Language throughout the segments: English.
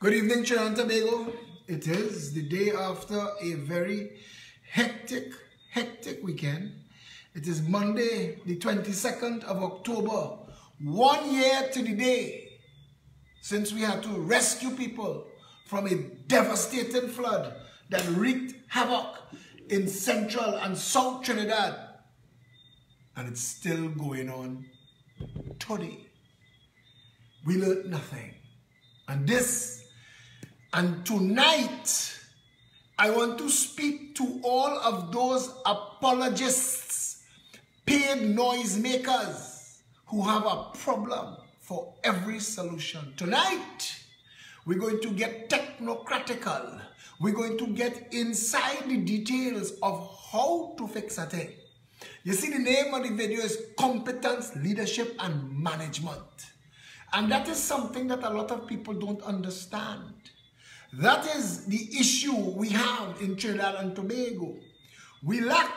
Good evening, Trinidad and Tobago. It is the day after a very hectic weekend. It is Monday, the 22nd of October, 1 year to the day since we had to rescue people from a devastating flood that wreaked havoc in central and south Trinidad. And it's still going on today. We learned nothing. And tonight, I want to speak to all of those apologists, paid noisemakers who have a problem for every solution. Tonight, we're going to get technocratical. We're going to get inside the details of how to fix a thing. You see, the name of the video is Competence, Leadership, and Management. And that is something that a lot of people don't understand. That is the issue we have in Trinidad and Tobago. We lack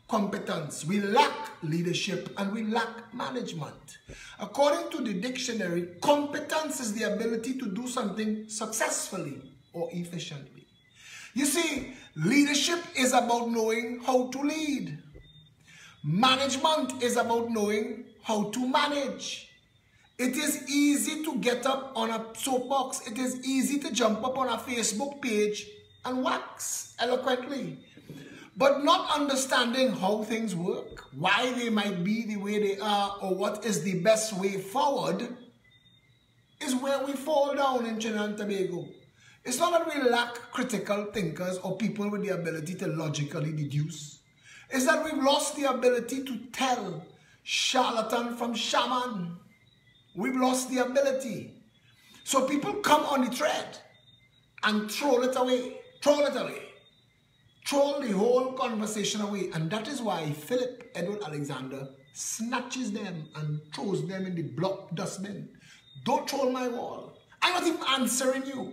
competence, we lack leadership, and we lack management. According to the dictionary, competence is the ability to do something successfully or efficiently. You see, leadership is about knowing how to lead. Management is about knowing how to manage. It is easy to get up on a soapbox. It is easy to jump up on a Facebook page and wax eloquently. But not understanding how things work, why they might be the way they are, or what is the best way forward, is where we fall down in Trinidad and Tobago. It's not that we lack critical thinkers or people with the ability to logically deduce. It's that we've lost the ability to tell charlatan from shaman. We've lost the ability. So people come on the thread and throw it away. Throw the whole conversation away. And that is why Philip Edward Alexander snatches them and throws them in the block dustbin. Don't troll my wall. I'm not even answering you.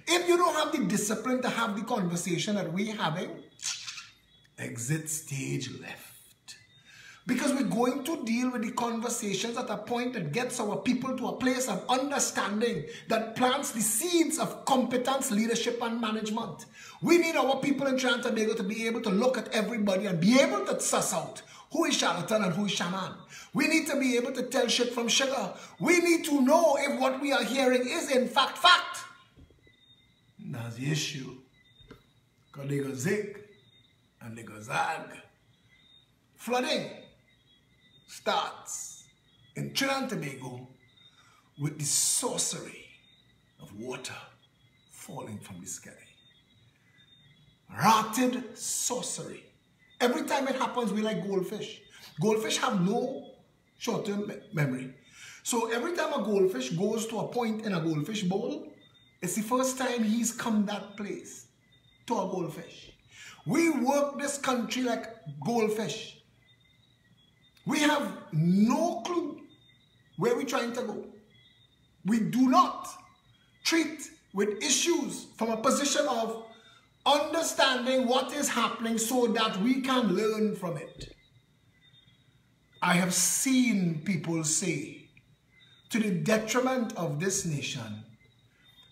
If you don't have the discipline to have the conversation that we're having, exit stage left. Because we're going to deal with the conversations at a point that gets our people to a place of understanding that plants the seeds of competence, leadership, and management. We need our people in Trinidad and Tobago to be able to look at everybody and be able to suss out who is charlatan and who is shaman. We need to be able to tell shit from sugar. We need to know if what we are hearing is in fact. That's the issue. Because they go zig and they go zag. Flooding starts in Trinidad and Tobago with the sorcery of water falling from the sky. Rotted sorcery. Every time it happens, we like goldfish. Goldfish have no short-term memory. So every time a goldfish goes to a point in a goldfish bowl, it's the first time he's come that place to a goldfish. We work this country like goldfish. We have no clue where we're trying to go. We do not treat with issues from a position of understanding what is happening so that we can learn from it. I have seen people say, to the detriment of this nation,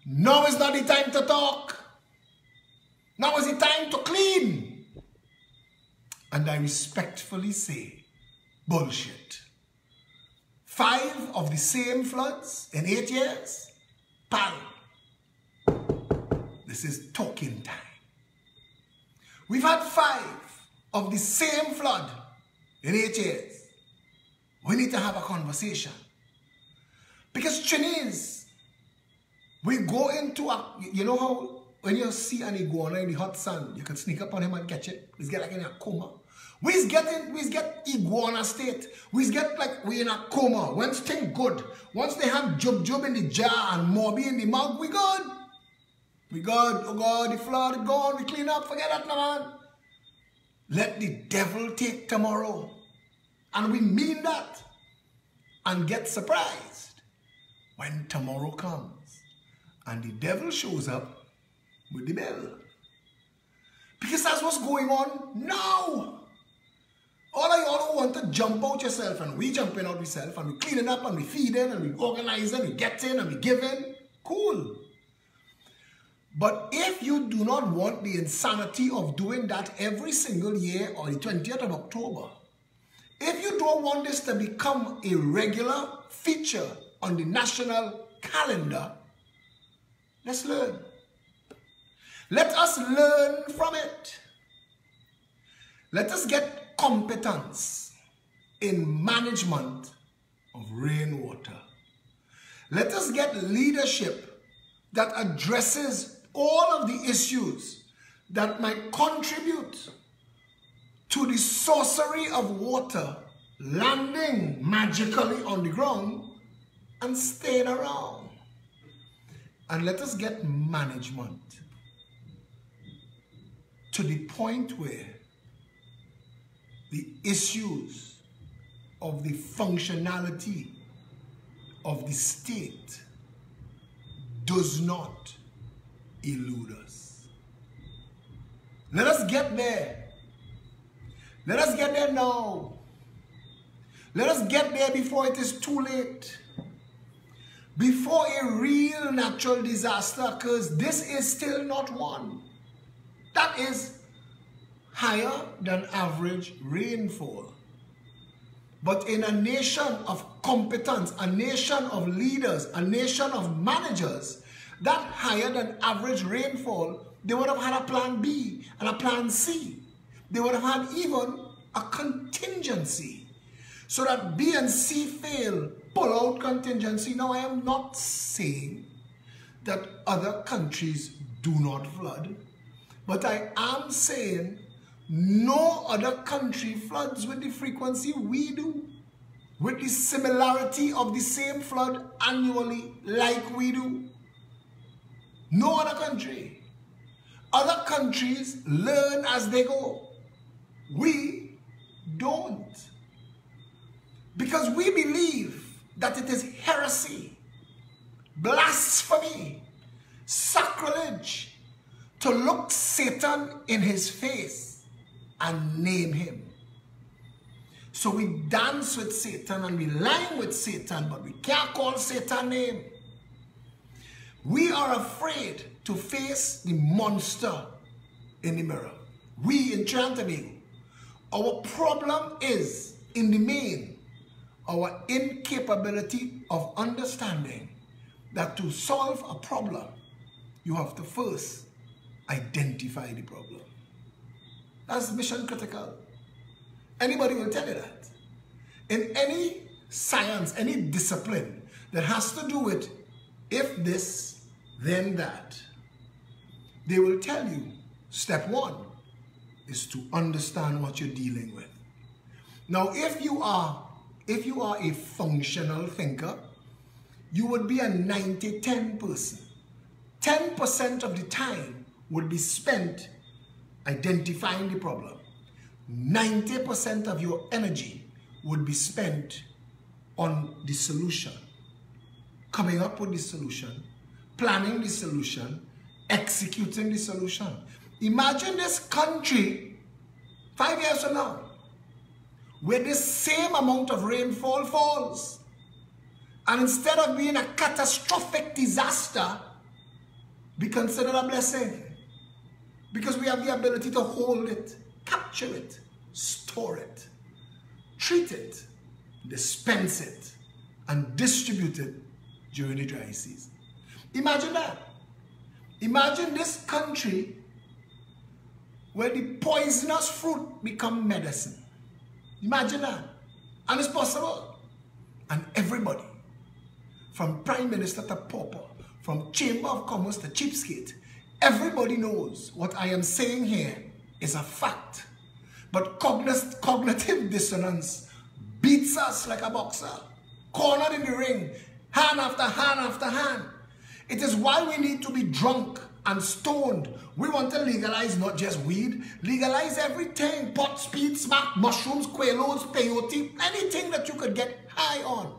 now is not the time to talk. Now is the time to clean. And I respectfully say, bullshit. 5 of the same floods in 8 years? Pal. This is talking time. We've had 5 of the same flood in 8 years. We need to have a conversation. Because Chinese, we go into a, you know how when you see an iguana in the hot sun, you can sneak up on him and catch it. He's get like in a coma. We get iguana state. We get like we in a coma. Once things good. Once they have jub in the jar and Moby in the mug, we good. We good. Oh God, the flood gone. We clean up. Forget that, man. Let the devil take tomorrow. And we mean that. And get surprised when tomorrow comes and the devil shows up with the bell. Because that's what's going on now. All of y'all want to jump out yourself, and we jumping out yourself, and we cleaning up, and we feeding, and we organizing, we getting, and we giving. Cool. But if you do not want the insanity of doing that every single year or the 20th of October, if you don't want this to become a regular feature on the national calendar, let's learn. Let us learn from it. Let us get competence in management of rainwater. Let us get leadership that addresses all of the issues that might contribute to the sorcery of water landing magically on the ground and staying around. And let us get management to the point where the issues of the functionality of the state does not elude us. Let us get there. Let us get there now. Let us get there before it is too late. Before a real natural disaster occurs. This is still not one. That is higher than average rainfall. But in a nation of competence, a nation of leaders, a nation of managers, that higher than average rainfall, they would have had a plan B and a plan C. They would have had even a contingency. So that B and C fail, pull out contingency. Now I am not saying that other countries do not flood, but I am saying no other country floods with the frequency we do, with the similarity of the same flood annually like we do. No other country. Other countries learn as they go. We don't. Because we believe that it is heresy, blasphemy, sacrilege to look Satan in his face and name him. So we dance with Satan and we line with Satan, but we can't call Satan name. We are afraid to face the monster in the mirror. We in Trinidad and Tobago. Our problem is, in the main, our incapability of understanding that to solve a problem, you have to first identify the problem. That's mission critical. Anybody will tell you that. In any science, any discipline that has to do with if this, then that, they will tell you step one is to understand what you're dealing with. Now, if you are a functional thinker, you would be a 90-10 person. 10% of the time would be spent identifying the problem. 90% of your energy would be spent on the solution, coming up with the solution, planning the solution, executing the solution. Imagine this country 5 years from now, where the same amount of rainfall falls. And instead of being a catastrophic disaster, be considered a blessing. Because we have the ability to hold it, capture it, store it, treat it, dispense it, and distribute it during the dry season. Imagine that. Imagine this country where the poisonous fruit become medicine. Imagine that. And it's possible. And everybody, from Prime Minister to pauper, from Chamber of Commerce to cheapskate, everybody knows what I am saying here is a fact. But cognitive dissonance beats us like a boxer, cornered in the ring, hand after hand after hand. It is why we need to be drunk and stoned. We want to legalize not just weed, legalize everything. Pot, speed, smack, mushrooms, quaaludes, peyote, anything that you could get high on.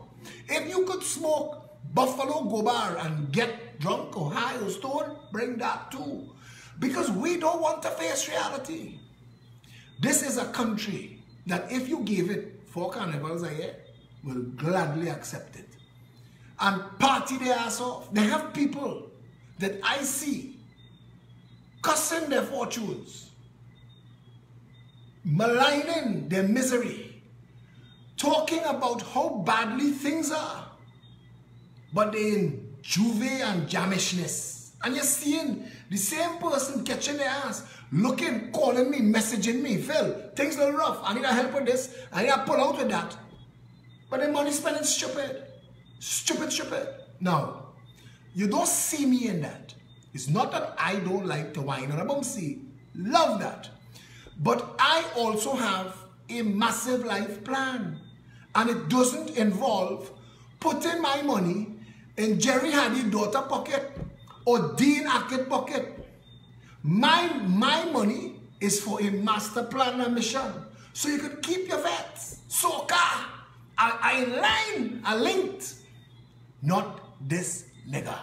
If you could smoke buffalo gobar and get drunk or high or stoned, bring that too. Because we don't want to face reality. This is a country that if you give it 4 carnivals a year, will gladly accept it. And party their ass off. They have people that I see cussing their fortunes, maligning their misery, talking about how badly things are, but they in juve and jamishness. And you're seeing the same person catching their ass, looking, calling me, messaging me, Phil, things are rough, I need a help with this, I need to pull out with that. But the money spending stupid. Stupid. Now, you don't see me in that. It's not that I don't like to wine or a bumsy. Love that. But I also have a massive life plan. And it doesn't involve putting my money in Jerry Haddy's daughter pocket or Dean Hackett pocket. My money is for a master plan and mission. So you could keep your vets. Soca. I linked. Not this nigga.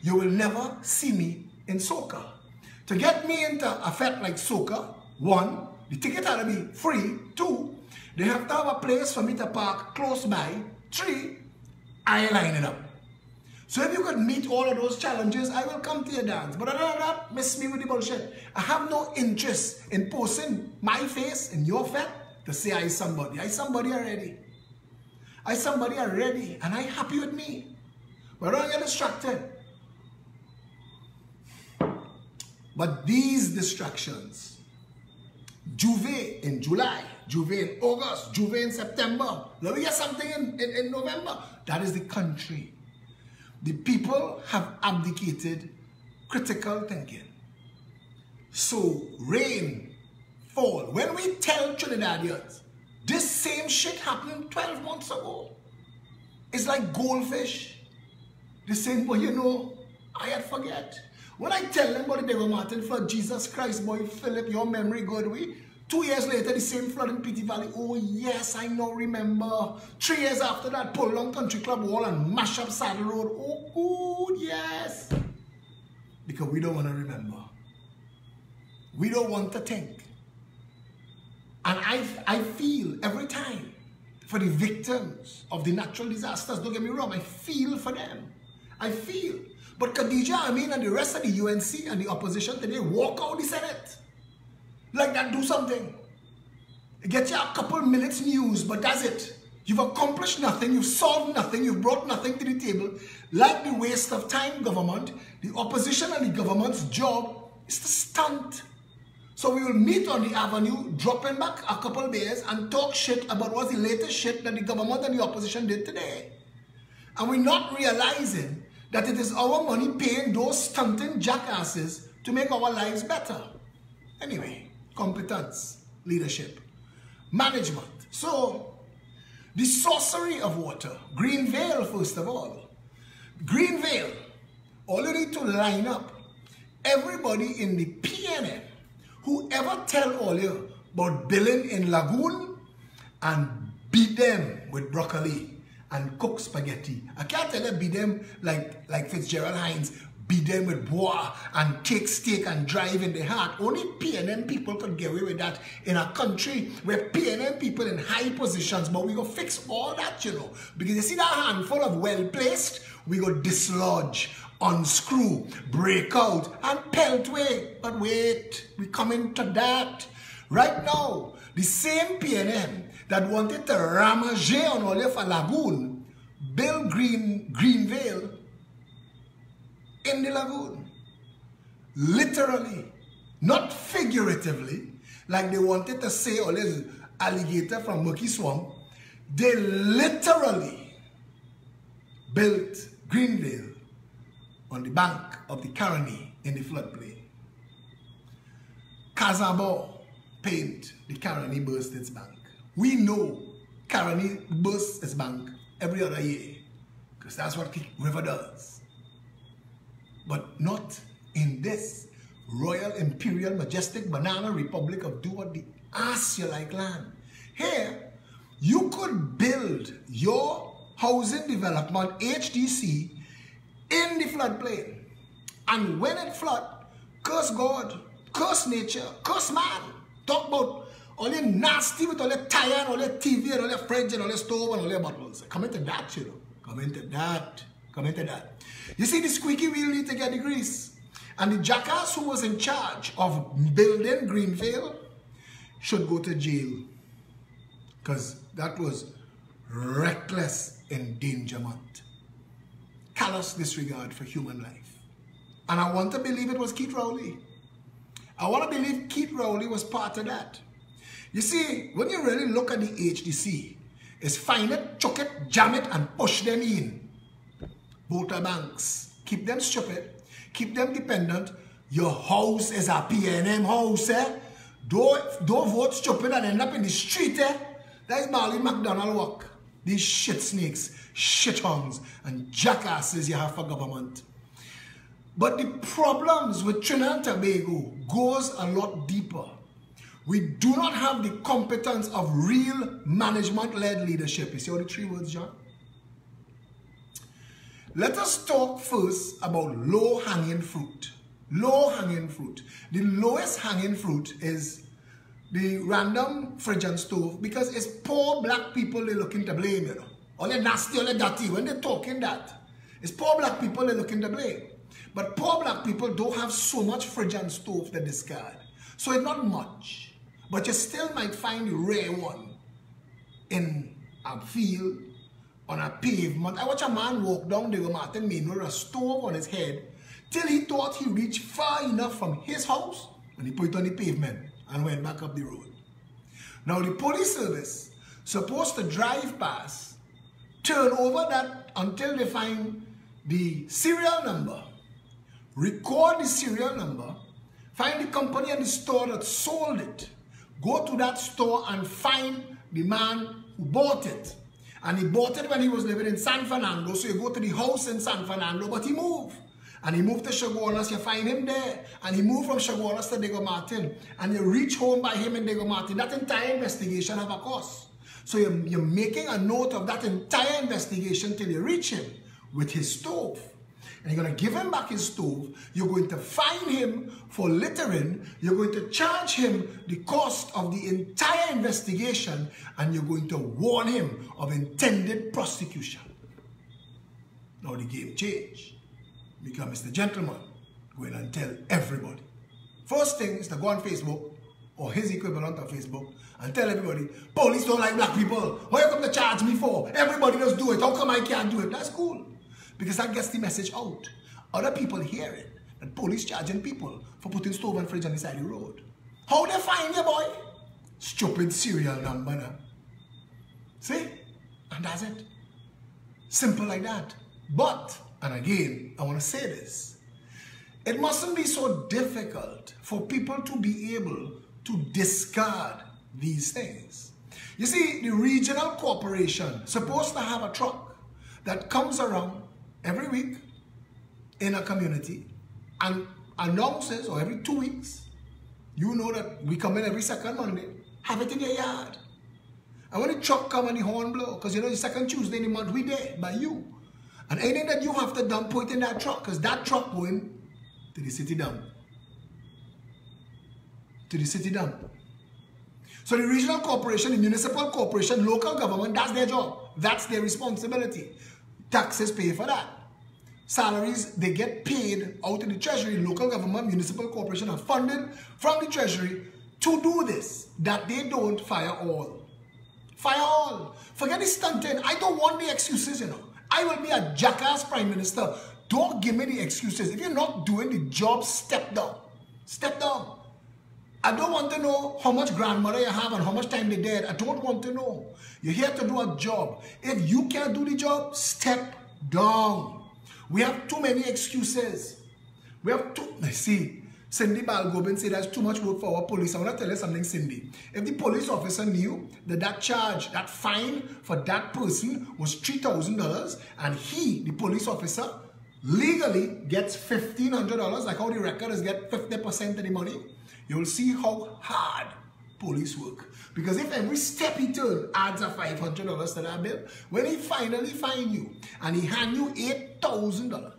You will never see me in soca. To get me into a fete like soca, 1, the ticket had to be free. 2, they have to have a place for me to park close by. 3, I line it up. So if you could meet all of those challenges, I will come to your dance. But other than that, miss me with the bullshit. I have no interest in posting my face in your fete to say I somebody. I somebody already. I somebody already, and I happy with me. But don't get distracted. But these distractions, Juve in July, Juve in August, Juve in September, let me get something in November. That is the country. The people have abdicated critical thinking. So rain, fall. When we tell Trinidadians, this same shit happened 12 months ago. It's like goldfish. The same, but you know, I had forget. When I tell them about the Devil Martin flood, Jesus Christ, boy, Philip, your memory good, we. 2 years later, the same flood in Petite Valley. Oh yes, I now remember. 3 years after that, pull down Country Club Wall and mash up Saddle Road. Oh good, yes. Because we don't want to remember. We don't want to think. And I feel every time for the victims of the natural disasters. Don't get me wrong, I feel for them. I feel. But Khadija Amin and the rest of the UNC and the opposition today walk out the Senate. Like that, do something. Get you a couple minutes news, but that's it. You've accomplished nothing, you've solved nothing, you've brought nothing to the table. Like the waste of time government, the opposition and the government's job is to stunt. So we will meet on the avenue, dropping back a couple beers and talk shit about what's the latest shit that the government and the opposition did today. And we're not realizing that it is our money paying those stunting jackasses to make our lives better. Anyway, competence, leadership, management. So, the sorcery of water. Green Veil, first of all. Green Veil. All you need to line up everybody in the PNM who ever tell all you about billing in Lagoon and beat them with broccoli and cook spaghetti. I can't tell you beat them like Fitzgerald Hines. beat them with bois and take stake and drive in the heart. Only PNM people could get away with that in a country where PNM people in high positions, but we go fix all that, you know. Because you see that handful of well-placed, we go dislodge, unscrew, break out, and pelt way. But wait, we coming to that. Right now, the same PNM that wanted to ramage on Olefa Lagoon, build Greenvale in the lagoon. Literally, not figuratively, like they wanted to say all this alligator from Murky Swamp. They literally built Greenvale on the bank of the Caroni in the floodplain. Casabo paint the Caroni burst its bank. We know Caroni bursts its bank every other year because that's what the river does. But not in this Royal Imperial Majestic Banana Republic of do what the ass you like land. Here, you could build your housing development, HDC, in the floodplain. And when it flood, curse God, curse nature, curse man. Talk about all your nasty with all your tire, all your TV, and all your fridge, and all your stove, and all your bottles. Come into that, you know. Come into that. Come into that. You see, the squeaky wheel need to get the grease. And the jackass who was in charge of building Greenvale should go to jail. Because that was reckless endangerment. Callous disregard for human life. And I want to believe it was Keith Rowley. I want to believe Keith Rowley was part of that. You see, when you really look at the HDC, it's find it, chuck it, jam it, and push them in. Voter banks. Keep them stupid. Keep them dependent. Your house is a PNM house, eh? Don't vote stupid and end up in the street, eh? That is Marley McDonald work. These shit snakes, shit hounds, and jackasses you have for government. But the problems with Trinidad and Tobago goes a lot deeper. We do not have the competence of real management-led leadership. You see all the three words, John? Let us talk first about low-hanging fruit. Low-hanging fruit. The lowest hanging fruit is the random fridge and stove because it's poor black people they're looking to blame, you know. All the nasty, all the dirty. When they're talking that, it's poor black people they're looking to blame. But poor black people don't have so much fridge and stove to discard. So it's not much. But you still might find a rare one in a field, on a pavement. I watch a man walk down the Martin Main with a stove on his head till he thought he reached far enough from his house and he put it on the pavement and went back up the road. Now the police service supposed to drive past, turn over that until they find the serial number, record the serial number, find the company and the store that sold it, go to that store and find the man who bought it. And he bought it when he was living in San Fernando, so you go to the house in San Fernando, but he moved. And he moved to Chaguanas, you find him there. And he moved from Chaguanas to Diego Martin. And you reach home by him in Diego Martin. That entire investigation have a cost. So you're making a note of that entire investigation till you reach him with his stove. And you're going to give him back his stove. You're going to fine him for littering. You're going to charge him the cost of the entire investigation. And you're going to warn him of intended prosecution. Now the game changed. Because Mr. Gentleman going and tell everybody. First thing is to go on Facebook or his equivalent on Facebook and tell everybody, police don't like black people. What you come to charge me for? Everybody does do it. How come I can't do it? That's cool. Because that gets the message out. Other people hear it. And police charging people for putting stove and fridge on the side of the road. How they find you, boy? Stupid serial number now. See? And that's it. Simple like that. But, and again, I want to say this. It mustn't be so difficult for people to be able to discard these things. You see, the regional corporation supposed to have a truck that comes around every week in a community and announces, or every 2 weeks, you know that we come in every second Monday, have it in your yard. And when the truck come and the horn blow, because you know the second Tuesday in the month we there by you. And anything that you have to dump, put in that truck, because that truck going to the city dump. To the city dump. So the regional corporation, the municipal corporation, local government, that's their job. That's their responsibility. Taxes pay for that. Salaries, they get paid out in the treasury. Local government, municipal corporation are funded from the treasury to do this. That they don't fire all. Fire all. Forget the stunting. I don't want the excuses, you know. I will be a jackass prime minister. Don't give me the excuses. If you're not doing the job, step down. Step down. I don't want to know how much grandmother you have and how much time they dead. I don't want to know. You're here to do a job. If you can't do the job, step down. We have too many excuses. We have too... See, Cindy Balgobin said there's too much work for our police. I want to tell you something, Cindy. If the police officer knew that that charge, that fine for that person was $3,000 and he, the police officer, legally gets $1,500, like how the records get 50% of the money, you'll see how hard police work. Because if every step he turns adds a $500 to that bill, when he finally find you and he hand you $8,000,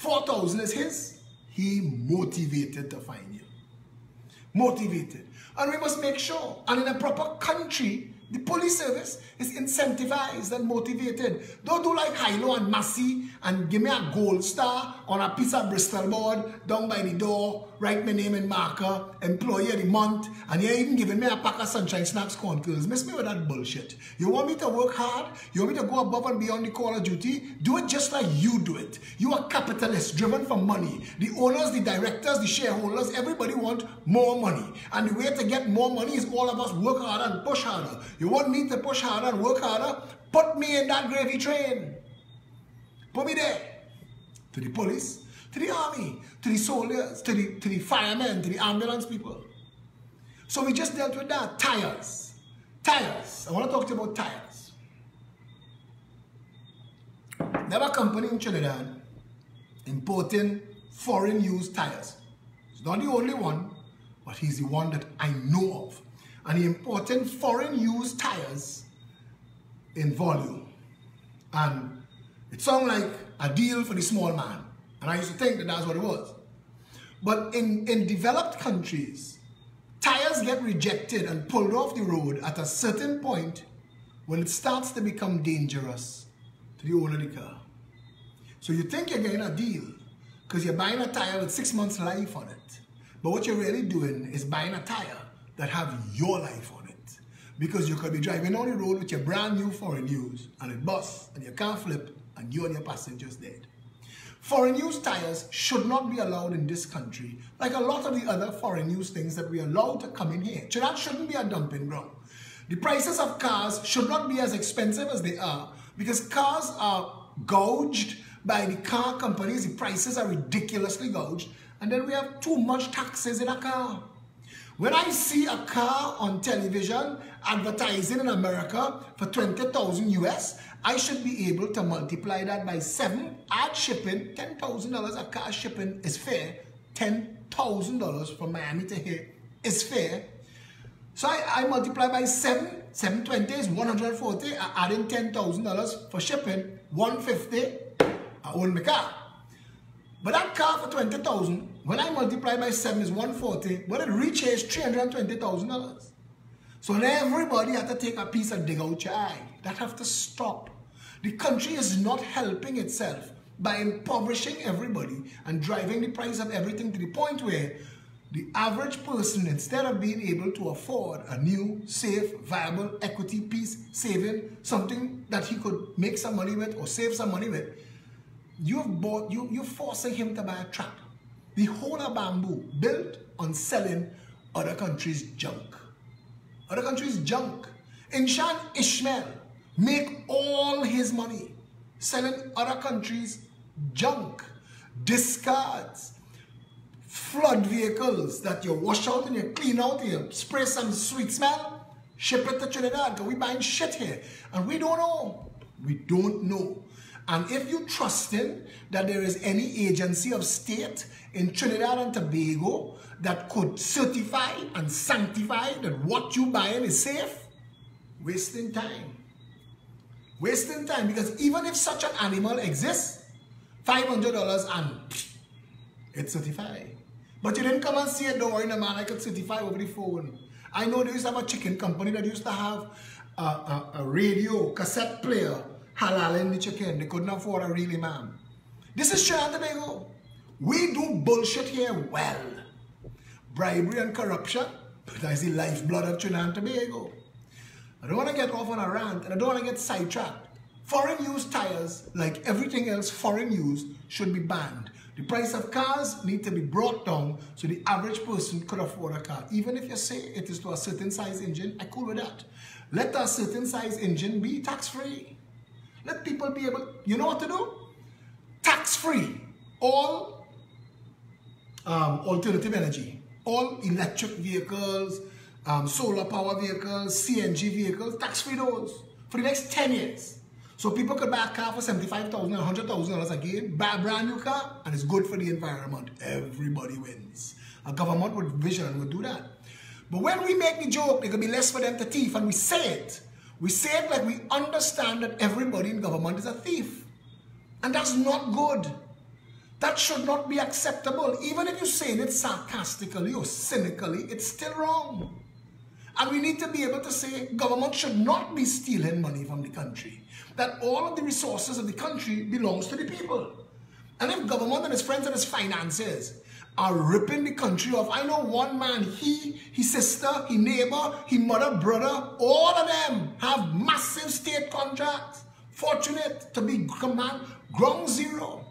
$4,000 is his, he motivated to find you. Motivated. And we must make sure, and in a proper country, the police service is incentivized and motivated. Don't do like Hilo and Massey and give me a gold star on a piece of Bristol board down by the door, write my name in marker, employee of the month, and you're even giving me a pack of Sunshine Snacks corn kernels. Miss me with that bullshit. You want me to work hard? You want me to go above and beyond the call of duty? Do it just like you do it. You are capitalists driven for money. The owners, the directors, the shareholders, everybody want more money. And the way to get more money is all of us work harder and push harder. You want me to push harder and work harder? Put me in that gravy train. Put me there. To the police, to the army, to the soldiers, to the firemen, to the ambulance people. So we just dealt with that. Tires. Tires. I want to talk to you about tires. There was a company in Trinidad importing foreign used tires. It's not the only one, but he's the one that I know of. And he imported foreign used tires in volume. And it sounded like a deal for the small man. And I used to think that that's what it was. But in developed countries, tires get rejected and pulled off the road at a certain point when it starts to become dangerous to the owner of the car. So you think you're getting a deal because you're buying a tire with 6 months life on it. But what you're really doing is buying a tire that have your life on it. Because you could be driving on the road with your brand new foreign use and it busts and you can't flip and you and your passengers dead. Foreign use tires should not be allowed in this country, like a lot of the other foreign use things that we allow to come in here. So that shouldn't be a dumping ground. The prices of cars should not be as expensive as they are because cars are gouged by the car companies. The prices are ridiculously gouged. And then we have too much taxes in a car. When I see a car on television advertising in America for 20,000 US, I should be able to multiply that by 7, add shipping, $10,000 a car shipping is fair. $10,000 from Miami to here is fair. So I multiply by 7, 720 is 140, I add in $10,000 for shipping, 150, I own my car. But that car for 20,000, when I multiply by 7 is 140, when it reaches $320,000. So then everybody has to take a piece and dig out your eye. That have to stop. The country is not helping itself by impoverishing everybody and driving the price of everything to the point where the average person, instead of being able to afford a new, safe, viable equity piece, saving something that he could make some money with or save some money with, you're forcing him to buy a tractor. The whole of bamboo built on selling other countries' junk. Other countries' junk. Inshan Ishmael make all his money selling other countries' junk, discards, flood vehicles that you wash out and you clean out and you spray some sweet smell, ship it to Trinidad because we buying shit here. And we don't know. We don't know. And if you trust in that there is any agency of state in Trinidad and Tobago that could certify and sanctify that what you buying is safe, wasting time. Wasting time, because even if such an animal exists, $500 and it's certified. But you didn't come and see it, don't worry, man, I could certify over the phone. I know they used to have a chicken company that used to have a radio, cassette player, halaling the chicken. They couldn't afford a really man. This is Trinidad and Tobago. We do bullshit here well. Bribery and corruption, that is the lifeblood of Trinidad and Tobago. I don't want to get off on a rant, and I don't want to get sidetracked. Foreign used tires, like everything else foreign used, should be banned. The price of cars need to be brought down so the average person could afford a car. Even if you say it is to a certain size engine, I'm cool with that. Let a certain size engine be tax-free. Let people be able, you know what to do? Tax-free. All alternative energy. All electric vehicles, solar power vehicles, CNG vehicles, tax-free those for the next 10 years. So people could buy a car for $75,000 and $100,000 again, buy a brand new car, and it's good for the environment. Everybody wins. A government with vision would do that. But when we make the joke, there could be less for them to thief, and we say it. We say it like we understand that everybody in government is a thief. And that's not good. That should not be acceptable. Even if you're saying it sarcastically or cynically, it's still wrong. And we need to be able to say government should not be stealing money from the country. That all of the resources of the country belongs to the people. And if government and his friends and his finances are ripping the country off, I know one man, his sister, his neighbor, his mother, brother, all of them have massive state contracts. Fortunate to be command ground zero.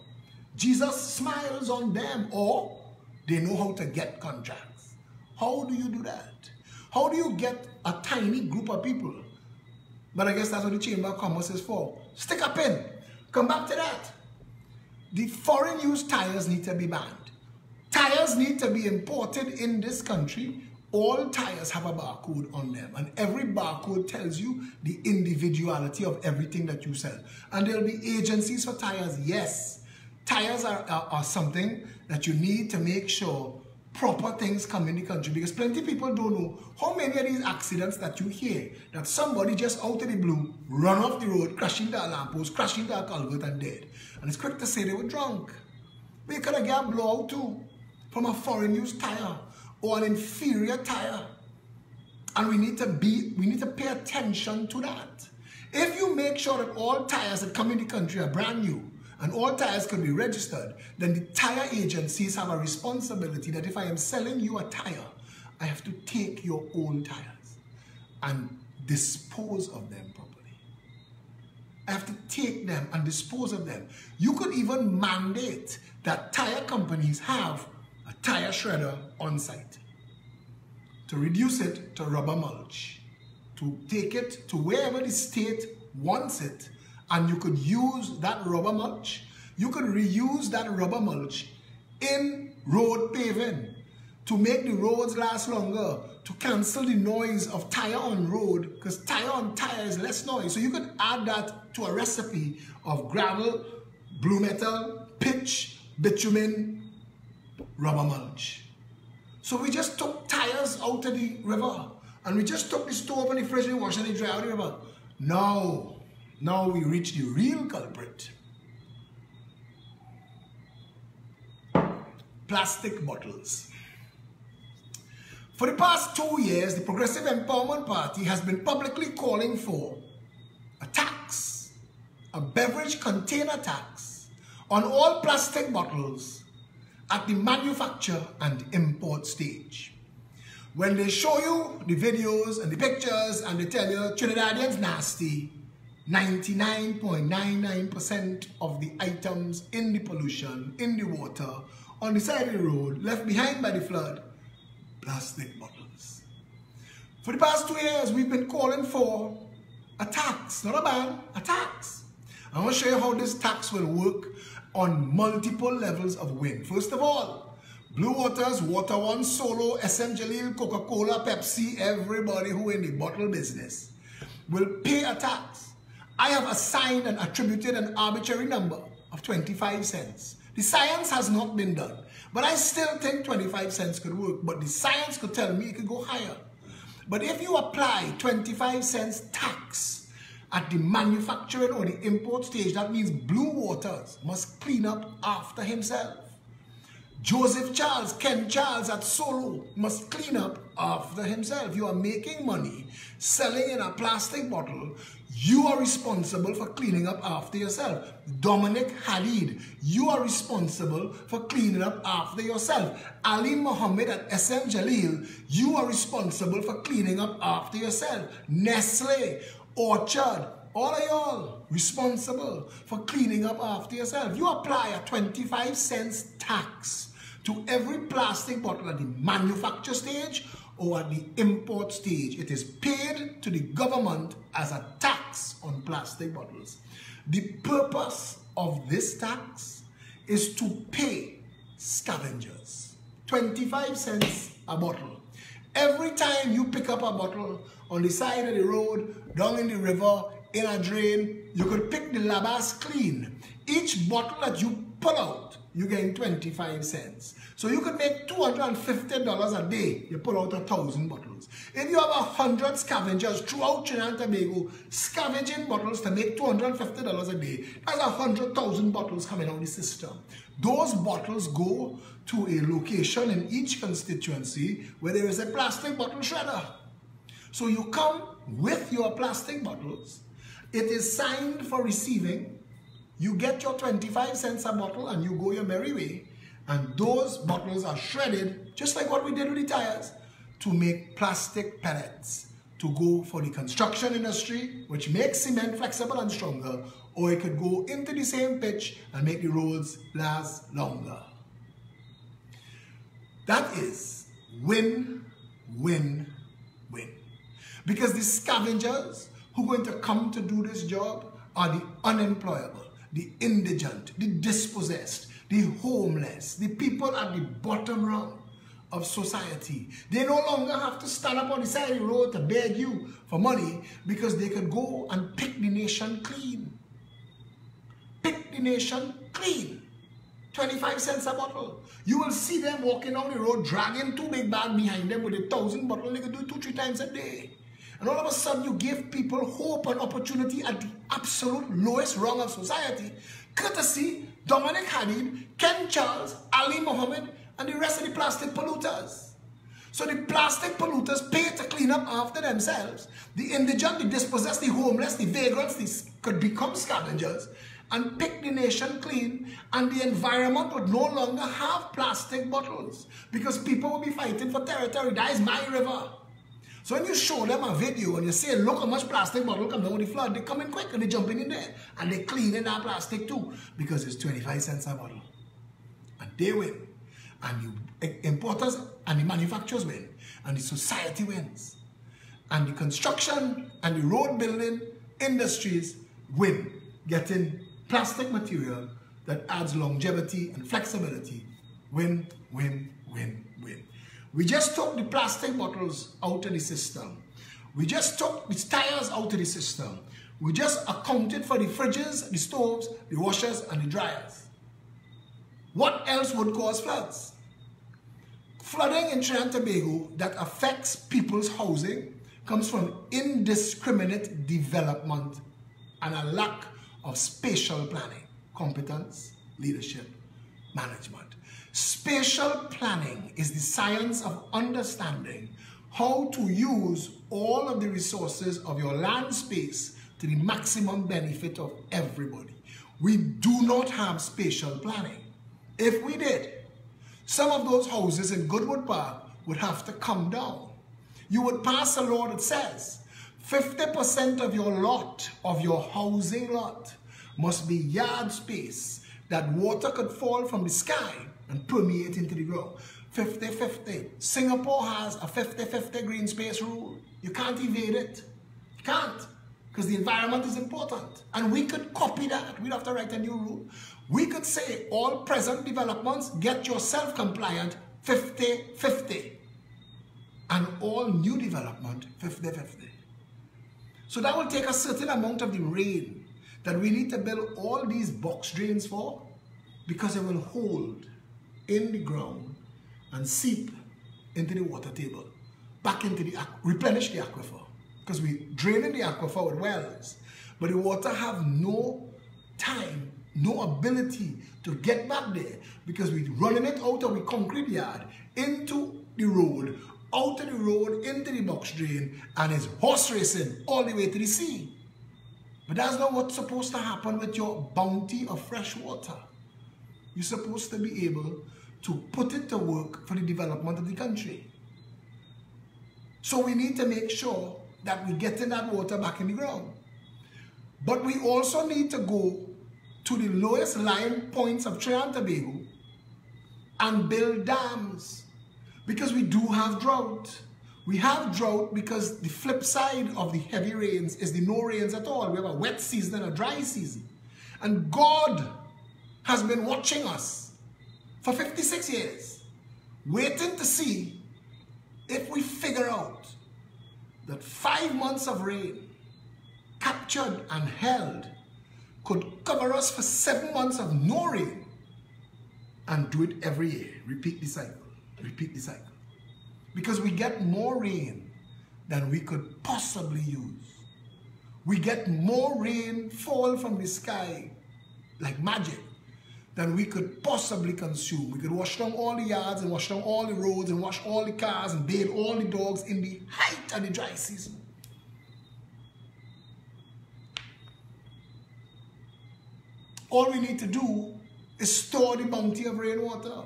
Jesus smiles on them, or they know how to get contracts. How do you do that? How do you get a tiny group of people? But I guess that's what the Chamber of Commerce is for. Stick a pin. Come back to that. The foreign used tires need to be banned. Tires need to be imported in this country. All tires have a barcode on them, and every barcode tells you the individuality of everything that you sell. And there will be agencies for tires, yes. Tires are something that you need to make sure proper things come in the country, because plenty of people don't know how many of these accidents that you hear, that somebody just out of the blue run off the road, crash into a lamppost, crash into a culvert and dead. And it's quick to say they were drunk. But you could have got a blowout too from a foreign used tire or an inferior tire. And we need to pay attention to that. If you make sure that all tires that come in the country are brand new, and all tires can be registered, then the tire agencies have a responsibility that if I am selling you a tire, I have to take your own tires and dispose of them properly. I have to take them and dispose of them. You could even mandate that tire companies have a tire shredder on site to reduce it to rubber mulch, to take it to wherever the state wants it. And you could use that rubber mulch. You could reuse that rubber mulch in road paving to make the roads last longer, to cancel the noise of tire on road, because tire on tire is less noise. So you could add that to a recipe of gravel, blue metal, pitch, bitumen, rubber mulch. So we just took tires out of the river, and we just took the stove and the fridge and the washer and the dryer out of the river. Now we reach the real culprit. Plastic bottles. For the past 2 years, the Progressive Empowerment Party has been publicly calling for a tax, a beverage container tax, on all plastic bottles at the manufacture and import stage. When they show you the videos and the pictures and they tell you Trinidadians nasty, 99.99% of the items in the pollution, in the water, on the side of the road, left behind by the flood, plastic bottles. For the past 2 years, we've been calling for a tax, not a ban, a tax. I want to show you how this tax will work on multiple levels of win. First of all, Blue Waters, Water One, Solo, SM Jalil, Coca-Cola, Pepsi, everybody who in the bottle business will pay a tax. I have assigned and attributed an arbitrary number of 25 cents. The science has not been done, but I still think 25 cents could work, but the science could tell me it could go higher. But if you apply 25 cents tax At the manufacturing or the import stage, that means Blue Waters must clean up after himself. Joseph Charles, Ken Charles at Solo must clean up after himself. You are making money selling in a plastic bottle. You are responsible for cleaning up after yourself. Dominic Hadid, you are responsible for cleaning up after yourself. Ali Mohammed at SM Jalil, you are responsible for cleaning up after yourself. Nestle, Orchard, all of y'all responsible for cleaning up after yourself. You apply a 25 cents tax to every plastic bottle at the manufacture stage or at the import stage. It is paid to the government as a tax on plastic bottles. The purpose of this tax is to pay scavengers 25 cents a bottle. Every time you pick up a bottle on the side of the road, down in the river, in a drain, you could pick the labas clean. Each bottle that you pull out, you gain 25 cents. So you could make $250 a day. You pull out 1,000 bottles. If you have 100 scavengers throughout Trinidad and Tobago scavenging bottles to make $250 a day, that's 100,000 bottles coming out of the system. Those bottles go to a location in each constituency where there is a plastic bottle shredder. So you come with your plastic bottles. It is signed for receiving. You get your 25 cents a bottle and you go your merry way. And those bottles are shredded, just like what we did with the tires, to make plastic pellets to go for the construction industry, which makes cement flexible and stronger, or it could go into the same pitch and make the roads last longer. That is win, win, win. Because the scavengers who are going to come to do this job are the unemployable, the indigent, the dispossessed, the homeless, the people at the bottom rung of society. They no longer have to stand up on the side of the road to beg you for money because they could go and pick the nation clean. Pick the nation clean. 25 cents a bottle. You will see them walking down the road dragging 2 big bags behind them with 1,000 bottles. They can do it 2-3 times a day. And all of a sudden you give people hope and opportunity at the absolute lowest rung of society, courtesy Dominic Hadid, Ken Charles, Ali Mohammed, and the rest of the plastic polluters. So the plastic polluters pay to clean up after themselves. The indigent, the dispossessed, the homeless, the vagrants, they could become scavengers and pick the nation clean, and the environment would no longer have plastic bottles because people will be fighting for territory. That is my river. So when you show them a video and you say, look how much plastic bottle come down with the flood, they come in quick and they jump in there and they clean in that plastic too because it's 25 cents a bottle. And they win. And the importers and the manufacturers win. And the society wins. And the construction and the road building industries win, getting plastic material that adds longevity and flexibility. Win, win, win, win. We just took the plastic bottles out of the system. We just took the tires out of the system. We just accounted for the fridges, the stoves, the washers, and the dryers. What else would cause floods? Flooding in Trinidad and Tobago that affects people's housing comes from indiscriminate development and a lack of spatial planning, competence, leadership, management. Spatial planning is the science of understanding how to use all of the resources of your land space to the maximum benefit of everybody. We do not have spatial planning. If we did, some of those houses in Goodwood Park would have to come down. You would pass a law that says 50% of your lot, of your housing lot, must be yard space that water could fall from the sky and permeate into the ground. 50-50. Singapore has a 50-50 green space rule. You can't evade it. You can't. Because the environment is important. And we could copy that. We'd have to write a new rule. We could say all present developments get yourself compliant 50-50. And all new development 50-50. So that will take a certain amount of the rain that we need to build all these box drains for, because it will hold in the ground and seep into the water table, back into the, replenish the aquifer. Because we drain in the aquifer with wells. But the water have no time, no ability to get back there because we're running it out of the concrete yard into the road, out of the road into the box drain, and it's horse racing all the way to the sea. But that's not what's supposed to happen with your bounty of fresh water. You're supposed to be able to put it to work for the development of the country. So we need to make sure that we're getting that water back in the ground. But we also need to go to the lowest lying points of Trinidad and Tobago and build dams, because we do have drought. We have drought because the flip side of the heavy rains is the no rains at all. We have a wet season and a dry season. And God has been watching us for 56 years, waiting to see if we figure out that 5 months of rain captured and held could cover us for 7 months of no rain, and do it every year. Repeat the cycle. Repeat the cycle. Because we get more rain than we could possibly use. We get more rain fall from the sky like magic than we could possibly consume. We could wash down all the yards and wash down all the roads and wash all the cars and bathe all the dogs in the height of the dry season. All we need to do is store the bounty of rainwater.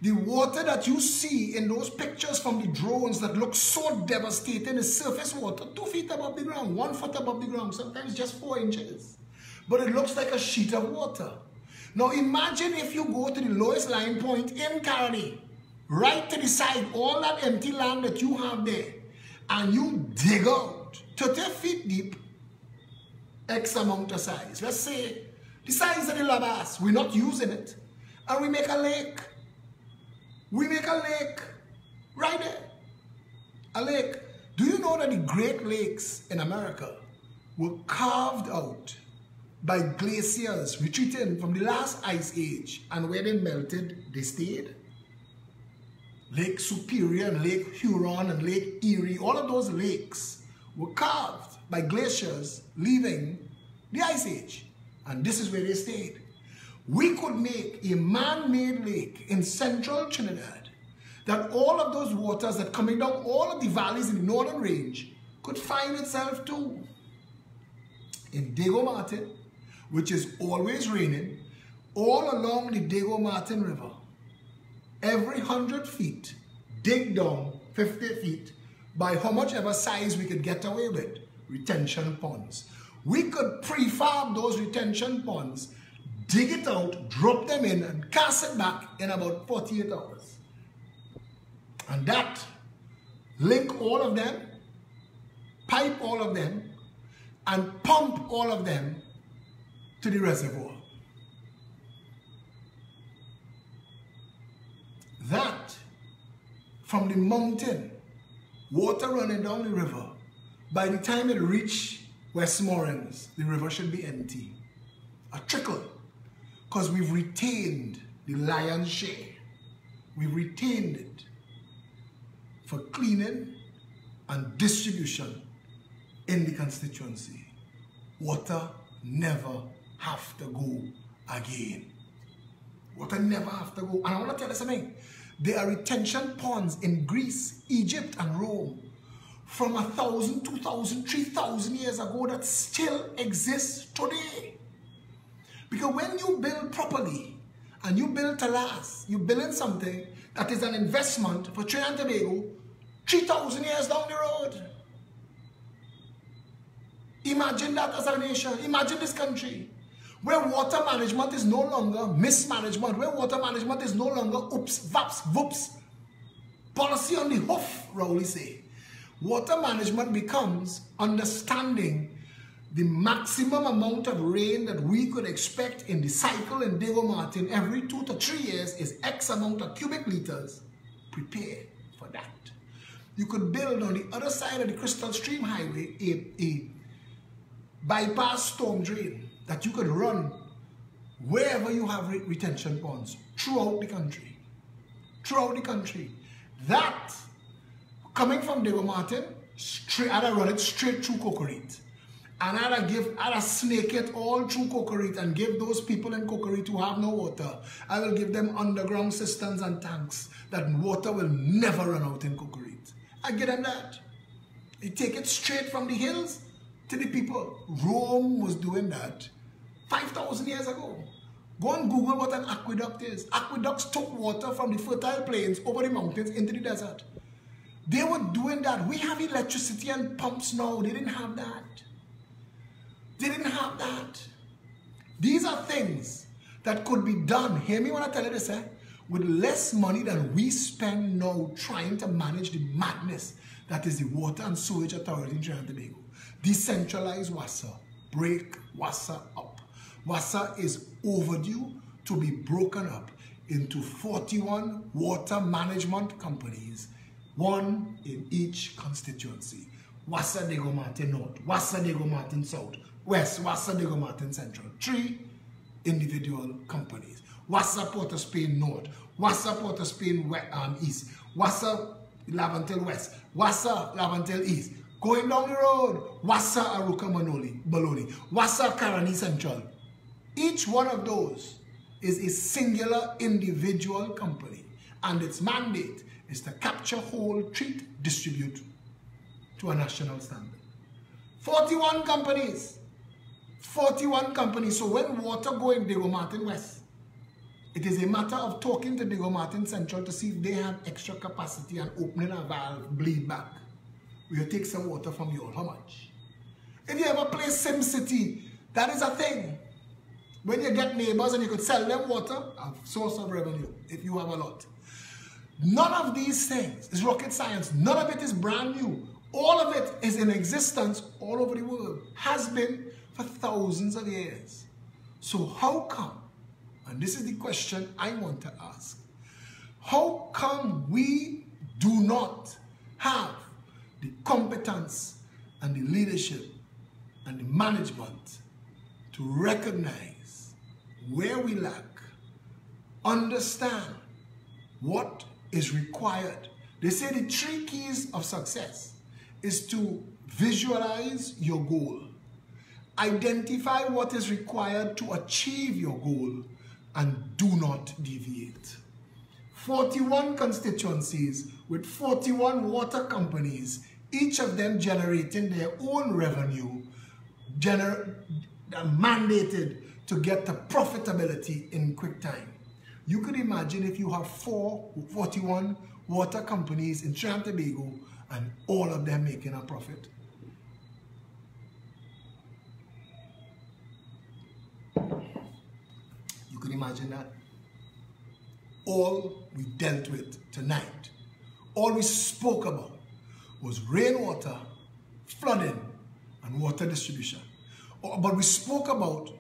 The water that you see in those pictures from the drones that look so devastating is surface water, 2 feet above the ground, 1 foot above the ground, sometimes just 4 inches. But it looks like a sheet of water. Now imagine if you go to the lowest lying point in Caroni, right to the side, all that empty land that you have there, and you dig out 30 feet deep, X amount of size. Let's say the size of the Labas, we're not using it, and we make a lake. We make a lake right there. A lake. Do you know that the Great Lakes in America were carved out by glaciers retreating from the last ice age, and where they melted, they stayed? Lake Superior and Lake Huron and Lake Erie, all of those lakes were carved by glaciers leaving the ice age, and this is where they stayed. We could make a man-made lake in central Trinidad that all of those waters that coming down all of the valleys in the northern range could find itself to. In Diego Martin, which is always raining, all along the Diego Martin River, every 100 feet, dig down 50 feet by how much ever size we could get away with, retention ponds. We could prefab those retention ponds, dig it out, drop them in, and cast it back in about 48 hours. And that, link all of them, pipe all of them, and pump all of them to the reservoir. That, from the mountain, water running down the river, by the time it reaches Westmoreland, the river should be empty. A trickle. Because we've retained the lion's share. We've retained it for cleaning and distribution in the constituency. Water never have to go again. Water never have to go. And I want to tell you something. There are retention ponds in Greece, Egypt, and Rome from 1,000, 2,000, 3,000 years ago that still exists today. Because when you build properly and you build to last, you're building something that is an investment for Trinidad and Tobago 3,000 years down the road. Imagine that as a nation. Imagine this country where water management is no longer mismanagement, where water management is no longer oops, vaps, whoops, policy on the hoof, Rowley say. Water management becomes understanding the maximum amount of rain that we could expect in the cycle in Diego Martin every 2 to 3 years is X amount of cubic liters. Prepare for that. You could build on the other side of the Crystal Stream Highway a bypass storm drain that you could run wherever you have retention ponds throughout the country. Throughout the country. That, coming from Diego Martin, straight, and I run it straight through Cocorite. And I'd snake it all through Cocorite and give those people in Cocorite who have no water, I will give them underground cisterns and tanks that water will never run out in Cocorite. I give them that. You take it straight from the hills to the people. Rome was doing that 5,000 years ago. Go and Google what an aqueduct is. Aqueducts took water from the fertile plains over the mountains into the desert. They were doing that. We have electricity and pumps now. They didn't have that. They didn't have that. These are things that could be done, hear me when I tell you this, with less money than we spend now trying to manage the madness that is the Water and Sewage Authority in Trinidad and Tobago. Decentralize WASA. Break WASA up. WASA is overdue to be broken up into 41 water management companies, one in each constituency. WASA Diego Martin North, WASA Diego Martin South, West, WASA Diego Martin Central. 3 individual companies. WASA Port of Spain North, WASA Port of Spain East, WASA Lavantel West, WASA Lavantel East. Going down the road, WASA Aruka Baloney, WASA Caroni Central. Each one of those is a singular individual company, and its mandate is to capture, hold, treat, distribute to a national standard. 41 companies. 41 companies. So when water go in Diego Martin West, it is a matter of talking to Diego Martin Central to see if they have extra capacity and opening a valve, bleed back. We'll take some water from you all. How much? If you ever play SimCity, that is a thing. When you get neighbors and you could sell them water, a source of revenue, if you have a lot. None of these things is rocket science. None of it is brand new. All of it is in existence all over the world. Has been for thousands of years. So how come, and this is the question I want to ask, how come we do not have the competence and the leadership and the management to recognize where we lack, understand what is required? They say the 3 keys of success is to visualize your goal, identify what is required to achieve your goal, and do not deviate. 41 constituencies with 41 water companies, each of them generating their own revenue, mandated to get to profitability in quick time. You could imagine if you have 41 water companies in Trinidad and Tobago and all of them making a profit. You could imagine that. All we dealt with tonight, all we spoke about was rainwater, flooding, and water distribution. But we spoke about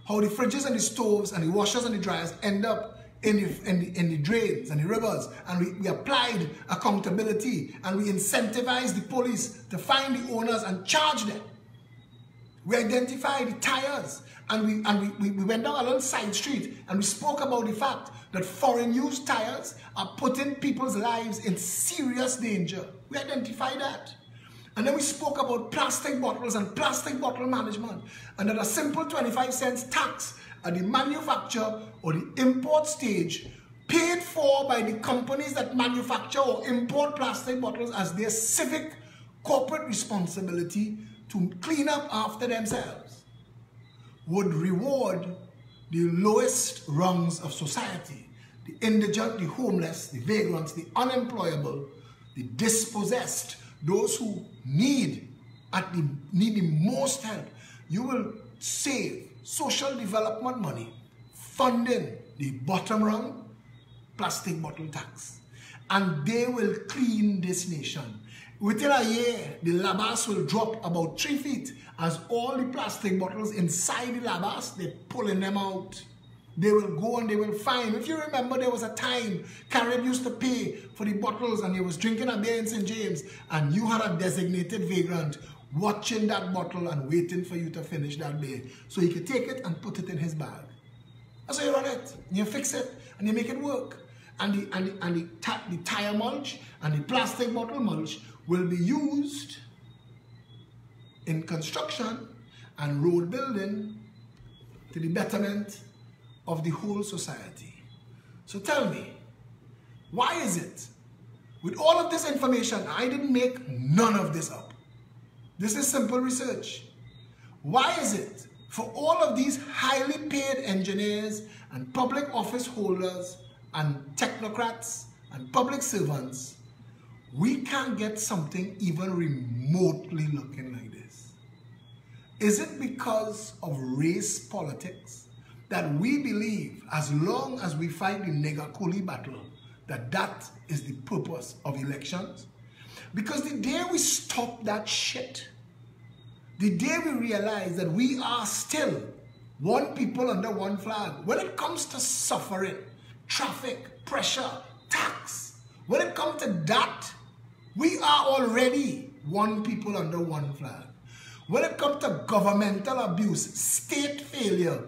how the fridges and the stoves and the washers and the dryers end up in the drains and the rivers, and we applied accountability and we incentivized the police to find the owners and charge them. We identified the tires, and we went down a little side street and we spoke about the fact that foreign used tires are putting people's lives in serious danger. We identified that. And then we spoke about plastic bottles and plastic bottle management, and that a simple 25 cents tax at the manufacture or the import stage, paid for by the companies that manufacture or import plastic bottles as their civic corporate responsibility to clean up after themselves, would reward the lowest rungs of society, the indigent, the homeless, the vagrants, the unemployable, the dispossessed, those who need the most help. You will save social development money funding the bottom rung plastic bottle tax, and they will clean this nation. Within a year, the labas will drop about 3 feet as all the plastic bottles inside the labas, they're pulling them out. They will go and they will find. If you remember, there was a time Carib used to pay for the bottles and he was drinking a beer in St. James, and you had a designated vagrant watching that bottle and waiting for you to finish that beer so he could take it and put it in his bag. That's how you run it. You fix it and you make it work. And the tire mulch and the plastic bottle mulch will be used in construction, and road building to the betterment of the whole society. So tell me, why is it, with all of this information, I didn't make none of this up. This is simple research. Why is it for all of these highly paid engineers and public office holders and technocrats and public servants, we can't get something even remotely looking like this? Is it because of race politics that we believe, as long as we fight the nigger coolie battle, that is the purpose of elections? Because the day we stop that shit, the day we realize that we are still one people under one flag, when it comes to suffering, traffic, pressure, tax, when it comes to that, we are already one people under one flag. When it comes to governmental abuse, state failure,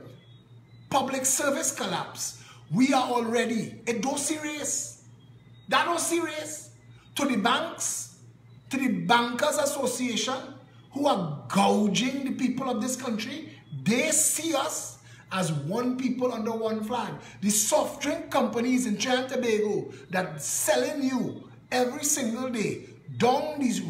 public service collapse, we are already, it don't serious. That don't serious. To the banks, to the Bankers Association, who are gouging the people of this country, they see us as one people under one flag. The soft drink companies in Trinidad and Tobago that selling you every single day down the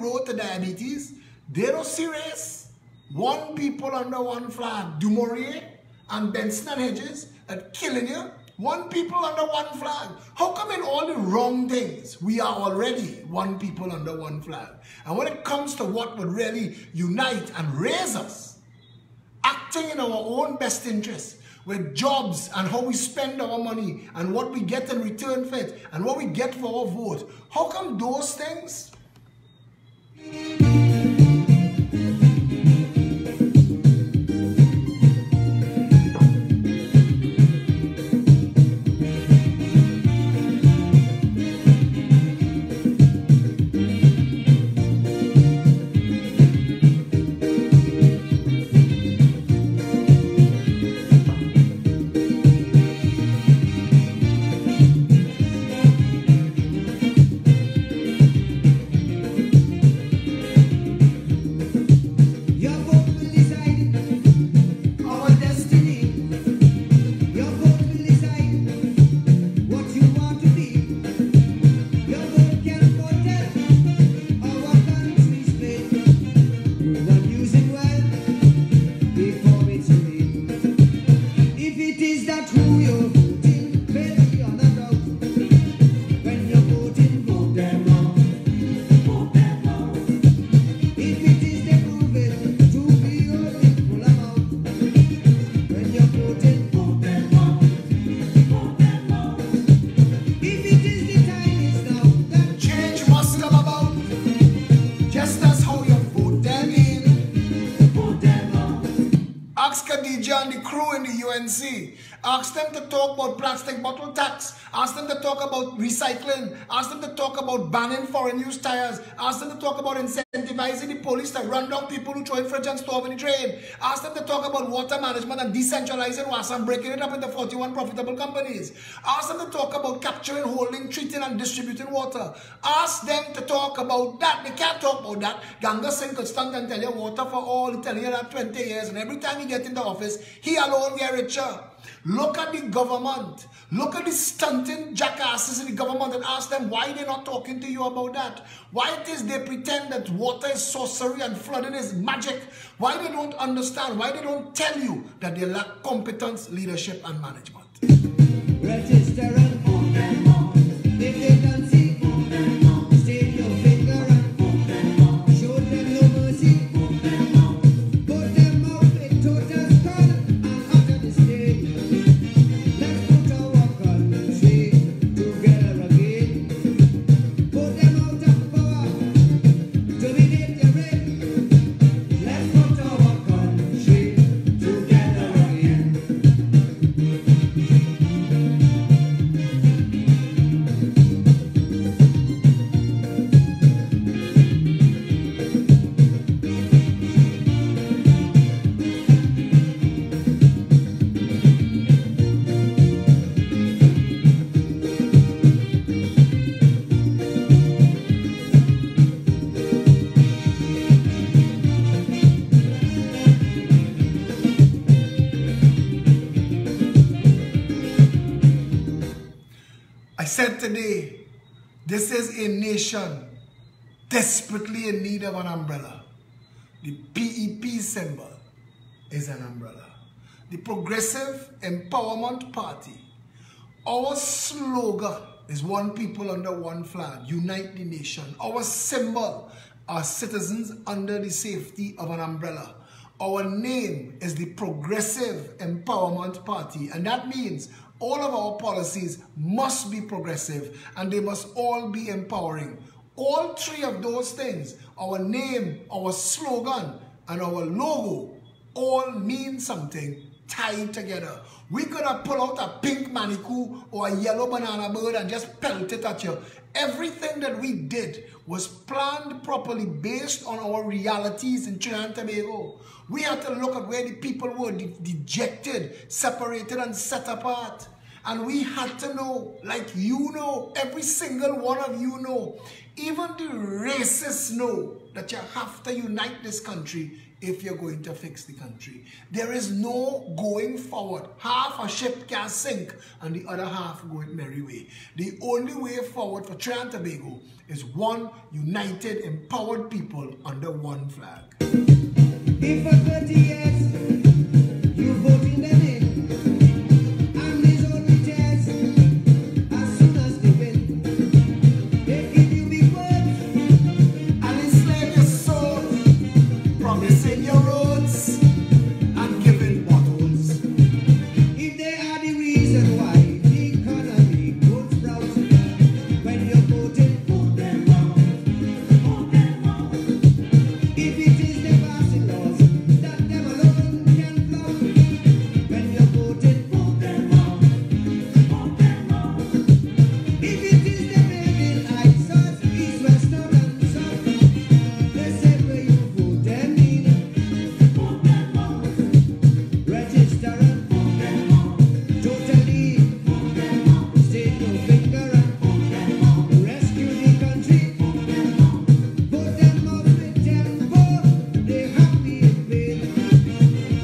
road to diabetes, they don't serious. One people under one flag. Du Maurier and Benson and Hedges are killing you. One people under one flag. How come in all the wrong things, we are already one people under one flag? And when it comes to what would really unite and raise us, acting in our own best interest, with jobs and how we spend our money and what we get in return for it and what we get for our vote, how come those things? Ask them to talk about plastic bottle tax. Ask them to talk about recycling. Ask them to talk about banning foreign use tires. Ask them to talk about incentivizing the police to run down people who throw in fridge and stove in the drain. Ask them to talk about water management and decentralizing WASA and breaking it up into 41 profitable companies. Ask them to talk about capturing, holding, treating and distributing water. Ask them to talk about that. They can't talk about that. Ganga Singh could stand and tell you water for all. He tell you that 20 years, and every time he get into office, he alone get richer. Look at the government. Look at the stunting jackasses in the government and ask them why they're not talking to you about that. Why it is they pretend that water is sorcery and flooding is magic. Why they don't understand. Why they don't tell you that they lack competence, leadership and management. Register and put them on. If they can see, put them on. Save your finger and put them on. Show them no mercy, put them on. Put them out with total scorn and utter disdain. This is a nation desperately in need of an umbrella. The PEP symbol is an umbrella. The Progressive Empowerment Party, our slogan is one people under one flag, unite the nation. Our symbol are citizens under the safety of an umbrella. Our name is the Progressive Empowerment Party, and that means all of our policies must be progressive and they must all be empowering. All three of those things, our name, our slogan, and our logo, all mean something tied together. We could have pulled out a pink manicure or a yellow banana bird and just pelt it at you. Everything that we did was planned properly based on our realities in Trinidad and Tobago. We had to look at where the people were dejected, separated, and set apart. And we had to know, like you know, every single one of you know, even the racists know that you have to unite this country if you're going to fix the country. There is no going forward. Half a ship can sink and the other half go its merry way. The only way forward for Trinidad and Tobago is one united, empowered people under one flag. If for 30 years you voting them in, and these all tears as soon as they win, they give you big words and enslave your soul, promising your roads and giving bottles. If they are the reason why the economy goes sprout, when you're voting, vote them out, vote them out. If it is the passing laws that them alone can flout, when you're voting, vote them out, vote them out. If it is the building heights, east, west, north, and south, they say where you vote them in, vote them out. Register and vote them out. Totally vote them out. State no finger and vote them out. Rescue the country, vote them out. Vote them out with tempo. They happy in vain.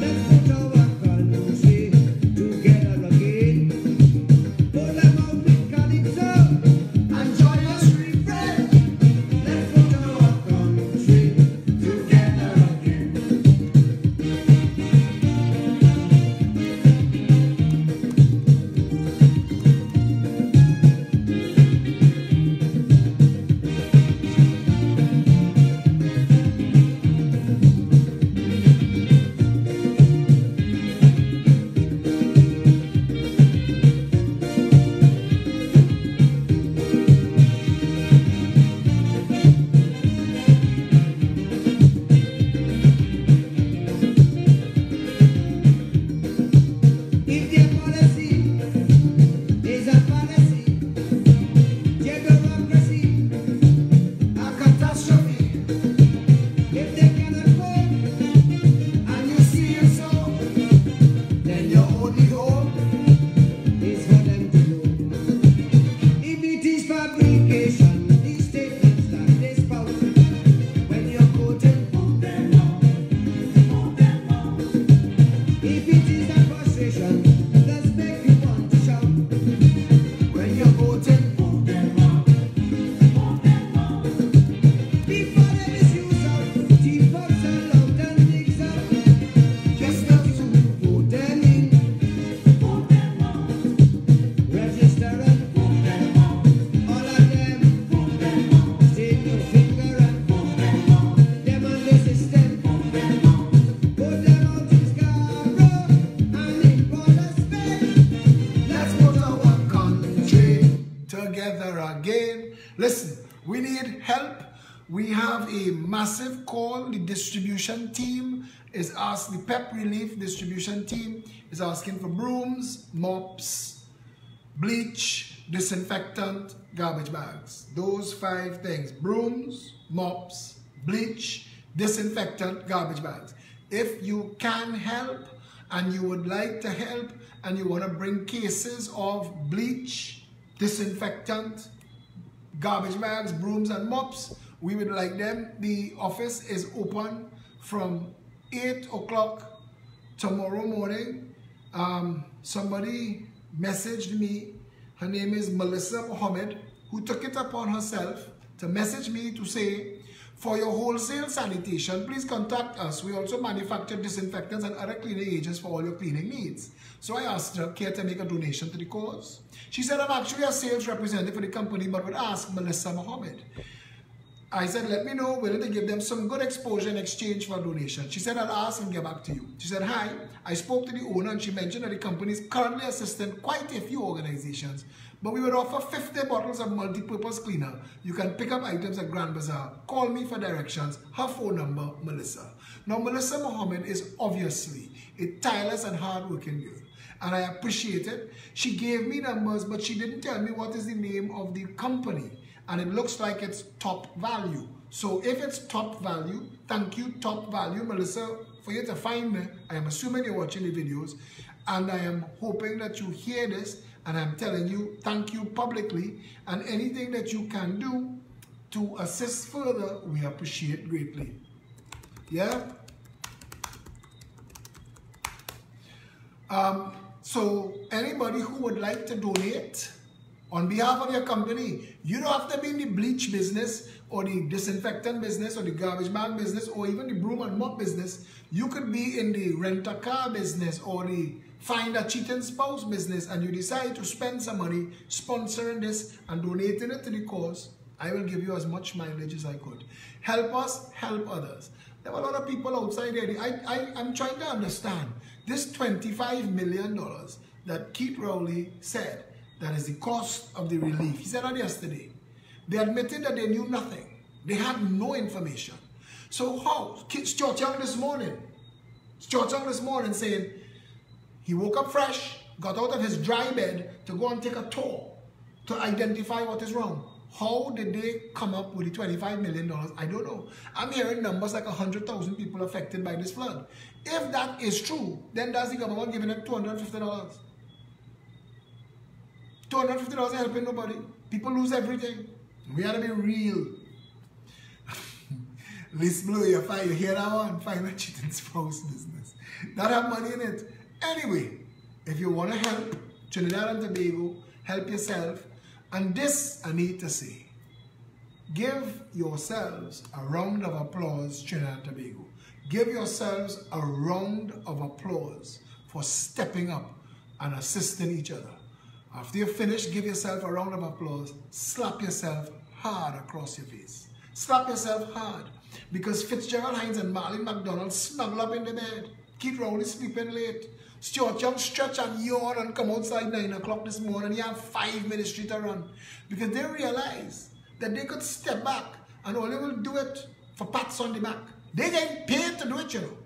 Let's put our country together again. Vote them out with calypso and joyous refrain. Let's put our country together again. If their policy is a fallacy, their bureaucracy a catastrophe. If they cannot vote and you see it so, then your only hope is for them to go. If it is fabrication, these statements that they spout, when you're voting, vote them out, vote them out. If it is that frustration that's make you want to shout, when you're voting, vote them out, vote them out. Before they misuse out, cheap bucks and loud and mix up, just not to vote them in, vote them out. Register and vote them out. All of them, vote them out. State no finger and vote them out. Them on the system, vote them out. Vote them out in Scarborough and in Port of Spain. Let's put our country together again. Listen, we need help. We have a massive call. The distribution team is asking, the PEP Relief distribution team is asking for brooms, mops, bleach, disinfectant, garbage bags. Those 5 things: brooms, mops, bleach, disinfectant, garbage bags. If you can help and you would like to help and you want to bring cases of bleach, disinfectant, garbage bags, brooms, and mops, we would like them. The office is open from 8 o'clock tomorrow morning. Somebody messaged me. Her name is Melissa Mohammed. who took it upon herself to message me to say, for your wholesale sanitation, please contact us. We also manufacture disinfectants and other cleaning agents for all your cleaning needs. So I asked her, care to make a donation to the cause? She said, I'm actually a sales representative for the company, but would ask Melissa Mohammed. I said, let me know, willing to give them some good exposure in exchange for a donation. She said, I'll ask and get back to you. She said, hi, I spoke to the owner and she mentioned that the company is currently assisting quite a few organizations, but we would offer 50 bottles of multi-purpose cleaner. You can pick up items at Grand Bazaar. Call me for directions. Her phone number, Melissa. Now, Melissa Mohammed is obviously a tireless and hard-working girl, and I appreciate it. She gave me numbers, but she didn't tell me what is the name of the company. And it looks like it's Top Value. So if it's Top Value, thank you, Top Value, Melissa, for you to find me. I am assuming you're watching the videos. And I am hoping that you hear this. And I'm telling you, thank you publicly. And anything that you can do to assist further, we appreciate greatly. Yeah? So anybody who would like to donate, on behalf of your company, you don't have to be in the bleach business or the disinfectant business or the garbage bag business or even the broom and mop business. You could be in the rent-a-car business or the find a cheating spouse business, and you decide to spend some money sponsoring this and donating it to the cause. I will give you as much mileage as I could. Help us, help others. There are a lot of people outside there. I'm trying to understand this $25 million that Keith Rowley said that is the cost of the relief. He said that yesterday. They admitted that they knew nothing. They had no information. So how? Stuart Young this morning saying he woke up fresh, got out of his dry bed to go and take a tour to identify what is wrong. How did they come up with the $25 million? I don't know. I'm hearing numbers like 100,000 people affected by this flood. If that is true, then does the government giving them $250? $250 helping nobody. People lose everything. We gotta be real. Let's blow your fire. You hear that one? Find a cheating spouse business. That have money in it. Anyway, if you want to help Trinidad and Tobago, help yourself. And this I need to say. Give yourselves a round of applause, Trinidad and Tobago. Give yourselves a round of applause for stepping up and assisting each other. After you finish, give yourself a round of applause. Slap yourself hard across your face. Slap yourself hard. Because Fitzgerald Hines and Marlene McDonald snuggle up in the bed. Keith Rowley sleeping late. Stuart Young stretch and yawn and come outside 9 o'clock this morning. You have 5 minutes to run. Because they realize that they could step back and only will do it for pats on the back. They get paid to do it, you know.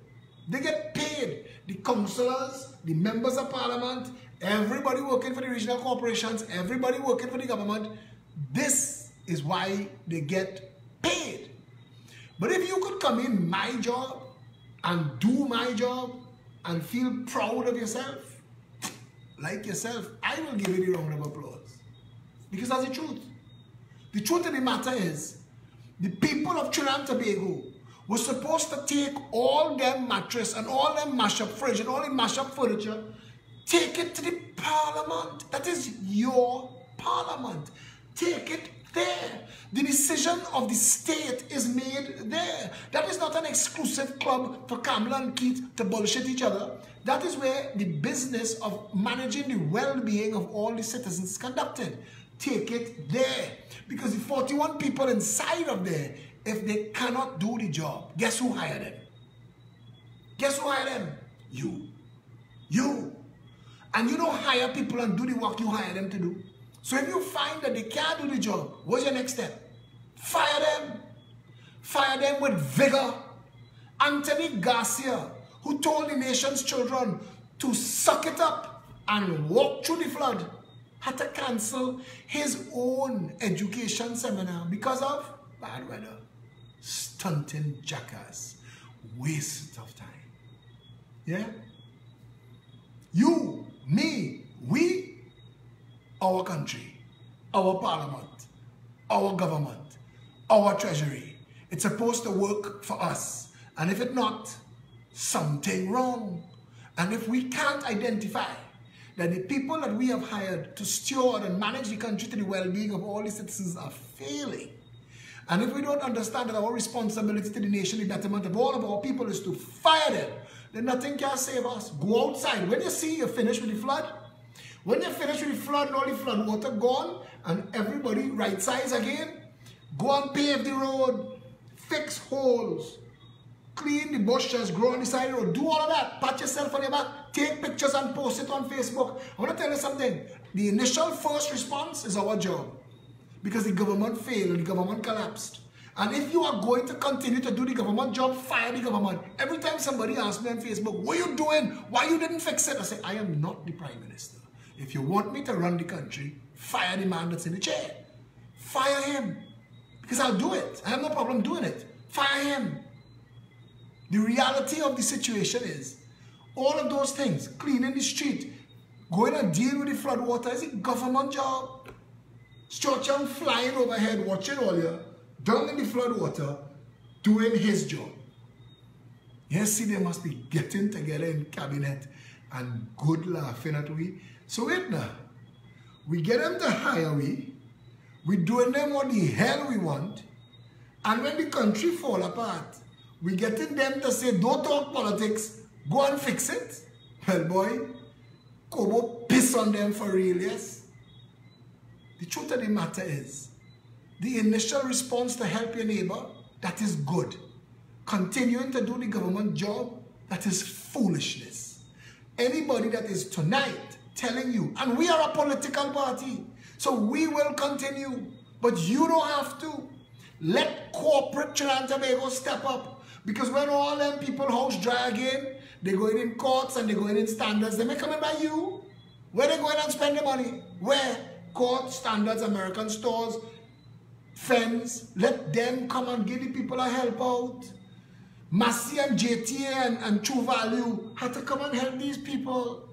They get paid. The councillors, the members of parliament, everybody working for the regional corporations, everybody working for the government. This is why they get paid. But if you could come in my job and do my job and feel proud of yourself, like yourself, I will give you the round of applause. Because that's the truth. The truth of the matter is, the people of Trinidad and Tobago were supposed to take all them mattress and all them mash-up fridge and all the mash-up furniture, take it to the parliament. That is your parliament. Take it there. The decision of the state is made there. That is not an exclusive club for Kamala and Keith to bullshit each other. That is where the business of managing the well-being of all the citizens is conducted. Take it there. Because the 41 people inside of there, if they cannot do the job, guess who hired them? Guess who hired them? You. You. And you don't hire people and do the work you hire them to do. So if you find that they can't do the job, what's your next step? Fire them. Fire them with vigor. Anthony Garcia, who told the nation's children to suck it up and walk through the flood, had to cancel his own education seminar because of bad weather. Stunting jackass. Waste of time. Yeah? You, me, we, our country, our parliament, our government, our treasury. It's supposed to work for us. And if it's not, something wrong. And if we can't identify that the people that we have hired to steward and manage the country to the well-being of all the citizens are failing. And if we don't understand that our responsibility to the nation, the betterment of all of our people is to fire them, then nothing can save us. Go outside. When you see you're finished with the flood, when you're finished with the flood and all the flood water gone and everybody right size again, go and pave the road, fix holes, clean the bushes, grow on the side of the road, do all of that, pat yourself on your back, take pictures and post it on Facebook. I want to tell you something. The initial first response is our job because the government failed and the government collapsed. And if you are going to continue to do the government job, fire the government. Every time somebody asks me on Facebook, what are you doing? Why you didn't fix it? I say, I am not the Prime Minister. If you want me to run the country, fire the man that's in the chair. Fire him. Because I'll do it. I have no problem doing it. Fire him. The reality of the situation is, all of those things, cleaning the street, going and deal with the flood water is a government job. Stuart Young flying overhead, watching all you, down in the flood water, doing his job. Yes, see, they must be getting together in cabinet and good laughing at we. So wait now, we get them to hire we doing them what the hell we want, and when the country fall apart, we getting them to say, don't talk politics, go and fix it. Well boy, Kobo piss on them for real, yes? The truth of the matter is, the initial response to help your neighbor, that is good. Continuing to do the government job, that is foolishness. Anybody that is tonight telling you, and we are a political party, so we will continue, but you don't have to. Let corporate Trinidad and Tobago step up, because when all them people house dry again, they're going in courts and they're going in standards, they may come in by you. Where they going and spend the money? Where? Court, standards, American stores, fence, let them come and give the people a help out. Massey and JTA and True Value had to come and help these people.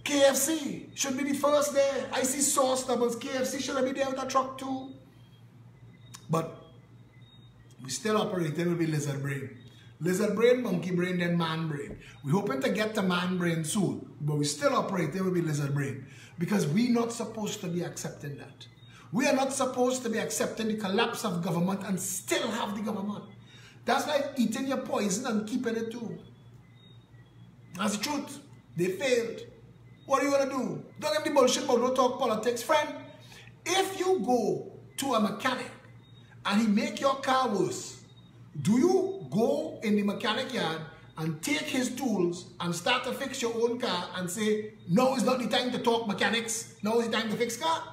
KFC should be the first there. I see sauce doubles. KFC should be there with a truck too. But we still operating with the lizard brain. Lizard brain, monkey brain, then man brain. We're hoping to get to man brain soon, but we still operating with the lizard brain because we're not supposed to be accepting that. We are not supposed to be accepting the collapse of government and still have the government. That's like eating your poison and keeping it too. That's the truth. They failed. What are you going to do? Don't give the bullshit about don't talk politics. Friend, if you go to a mechanic and he make your car worse, do you go in the mechanic yard and take his tools and start to fix your own car and say, no, it's not the time to talk mechanics. Now is the time to fix car?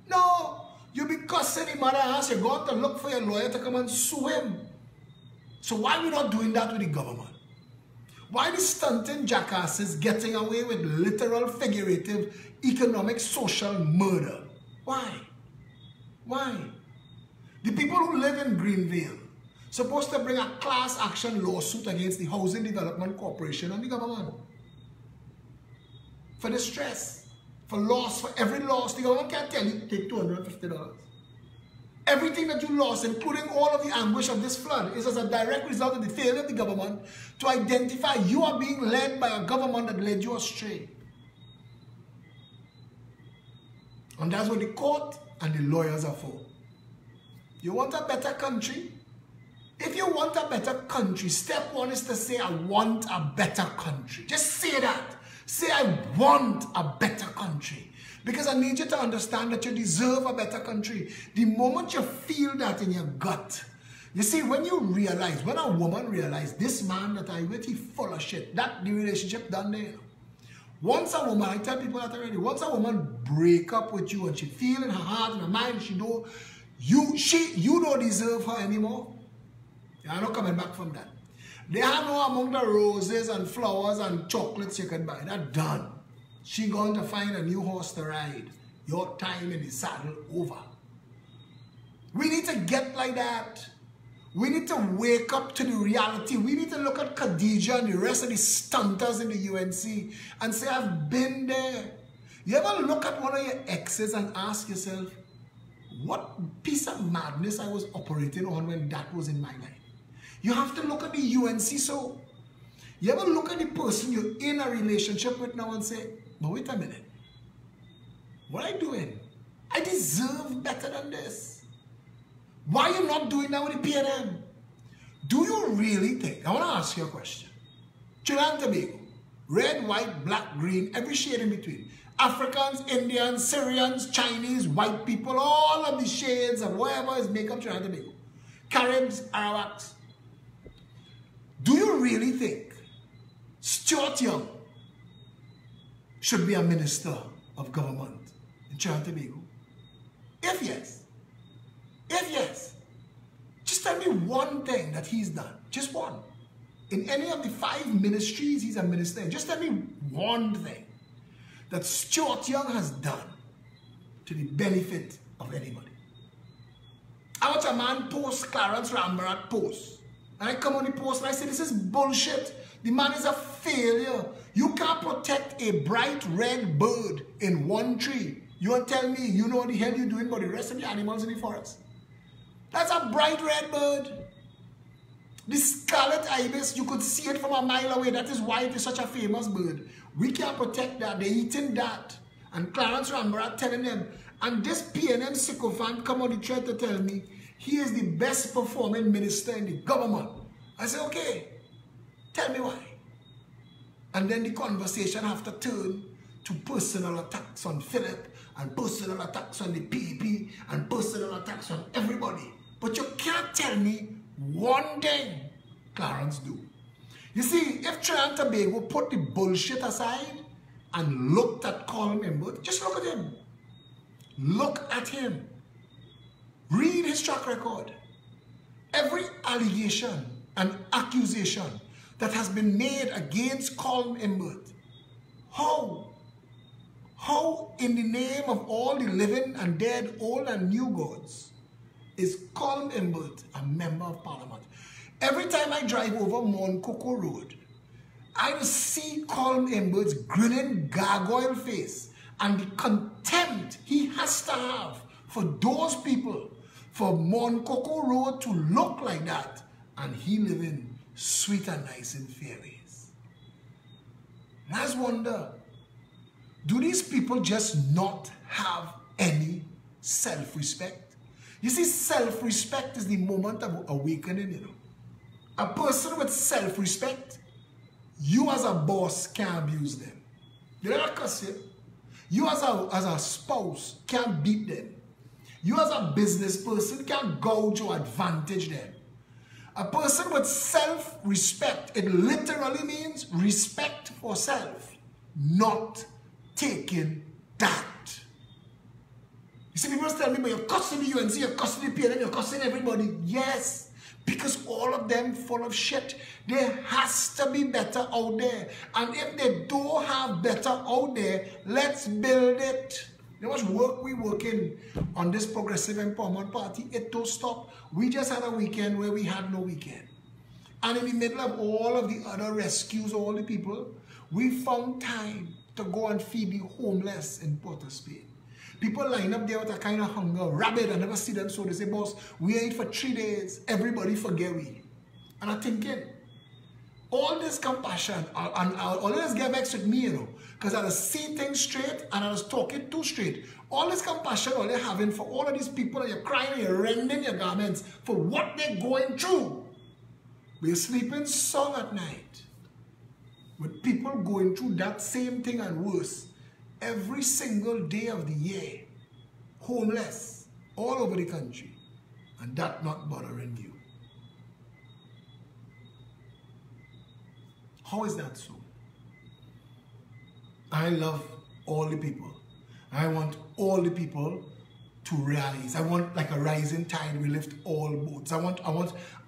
No. You'll be cussing him mother ass. You're going to look for your lawyer to come and sue him. So why are we not doing that with the government? Why the stunting jackasses getting away with literal, figurative, economic, social murder? Why? Why? The people who live in Greenville supposed to bring a class action lawsuit against the Housing Development Corporation and the government. For distress, for loss, for every loss. The government can't tell you, take $250. Everything that you lost, including all of the anguish of this flood, is as a direct result of the failure of the government to identify you are being led by a government that led you astray. And that's what the court and the lawyers are for. You want a better country? If you want a better country, step one is to say, I want a better country. Just say that. Say, I want a better country. Because I need you to understand that you deserve a better country. The moment you feel that in your gut, you see, when you realize, when a woman realizes, this man that I with, he full of shit, that the relationship done there. Once a woman, I tell people that already, once a woman break up with you and she feel in her heart and her mind, she know, you don't deserve her anymore. You're not coming back from that. They have no among the roses and flowers and chocolates you can buy. That's done. She going to find a new horse to ride. Your time in the saddle over. We need to get like that. We need to wake up to the reality. We need to look at Khadija and the rest of the stunters in the UNC and say, I've been there. You ever look at one of your exes and ask yourself, what piece of madness I was operating on when that was in my life? You have to look at the UNC so. You ever look at the person you're in a relationship with now and say, But wait a minute. What am I doing? I deserve better than this. Why are you not doing that with the PNM? Do you really think, I want to ask you a question. Trinidad and Tobago, red, white, black, green, every shade in between. Africans, Indians, Syrians, Chinese, white people, all of the shades of whatever is make up Trinidad and Tobago. Caribs, Arawaks. Do you really think Stuart Young should be a minister of government in Trinidad and Tobago? If yes, just tell me one thing that he's done. Just one. In any of the 5 ministries he's a minister in, just tell me one thing that Stuart Young has done to the benefit of anybody. I watch a man post, Clarence Rambarat post, and I come on the post and I say, this is bullshit. The man is a failure. You can't protect a bright red bird in one tree. You want to tell me you know what the hell you're doing about the rest of the animals in the forest? That's a bright red bird. The scarlet ibis, you could see it from a mile away. That is why it is such a famous bird. We can't protect that. They're eating that. And Clarence Rambarat telling them, and this PNM sycophant come on the thread to tell me he is the best performing minister in the government. I say, okay, tell me why. And then the conversation have to turn to personal attacks on Philip and personal attacks on the PEP and personal attacks on everybody. But you can't tell me one thing Clarence do. You see, if Trinidad and Tobago put the bullshit aside and looked at Colm Imbert, just look at him. Look at him. Read his track record. Every allegation and accusation that has been made against Colm Imbert, how in the name of all the living and dead, old and new gods, is Colm Imbert a member of parliament? Every time I drive over Moncoko Road, I see Colm Imbert's grinning gargoyle face and the contempt he has to have for those people, for Moncoko Road to look like that, and he living sweet and nice in Fairways. And I just wonder, do these people just not have any self-respect? You see, self-respect is the moment of awakening, you know. A person with self-respect, you as a boss can't abuse them. You know what I say? You as a spouse can't beat them. You as a business person can't gouge or advantage them. A person with self-respect, it literally means respect for self, not taking that. You see, people tell me, but you're cussing the UNC, you're cussing the PNM, you're cussing everybody. Yes, because all of them full of shit. There has to be better out there. And if they don't have better out there, let's build it. You know how much work we working on this Progressive Empowerment Party? It don't stop. We just had a weekend where we had no weekend. And in the middle of all of the other rescues, all the people, we found time to go and feed the homeless in Port of Spain. People line up there with a kind of hunger, rabid, I never see them, so they say, boss, we ate for 3 days, everybody forget we. And I'm thinking, all this compassion, and all this get vexed with me, you know, because I was seeing things straight and I was talking too straight. All this compassion all they're having for all of these people, and you're crying and you're rending your garments for what they're going through. We're sleeping song at night with people going through that same thing and worse every single day of the year, homeless all over the country, and that not bothering you. How is that so? I love all the people. I want all the people to rise. I want like a rising tide, we lift all boats. I want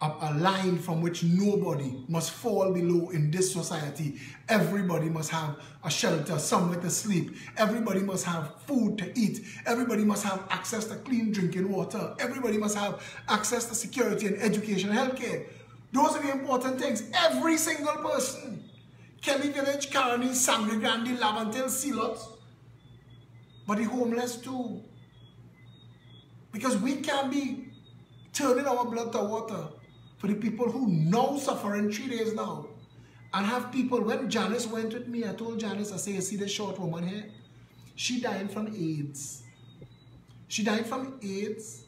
a line from which nobody must fall below in this society. Everybody must have a shelter, somewhere to sleep. Everybody must have food to eat. Everybody must have access to clean drinking water. Everybody must have access to security and education and healthcare. Those are the important things. Every single person. Kelly Village, Caroni, Sangre Grande, Lavantil, Sealots. But the homeless too. Because we can't be turning our blood to water for the people who now suffering 3 days now. And have people, when Janice went with me, I told Janice, I say, you see this short woman here? She died from AIDS. She died from AIDS.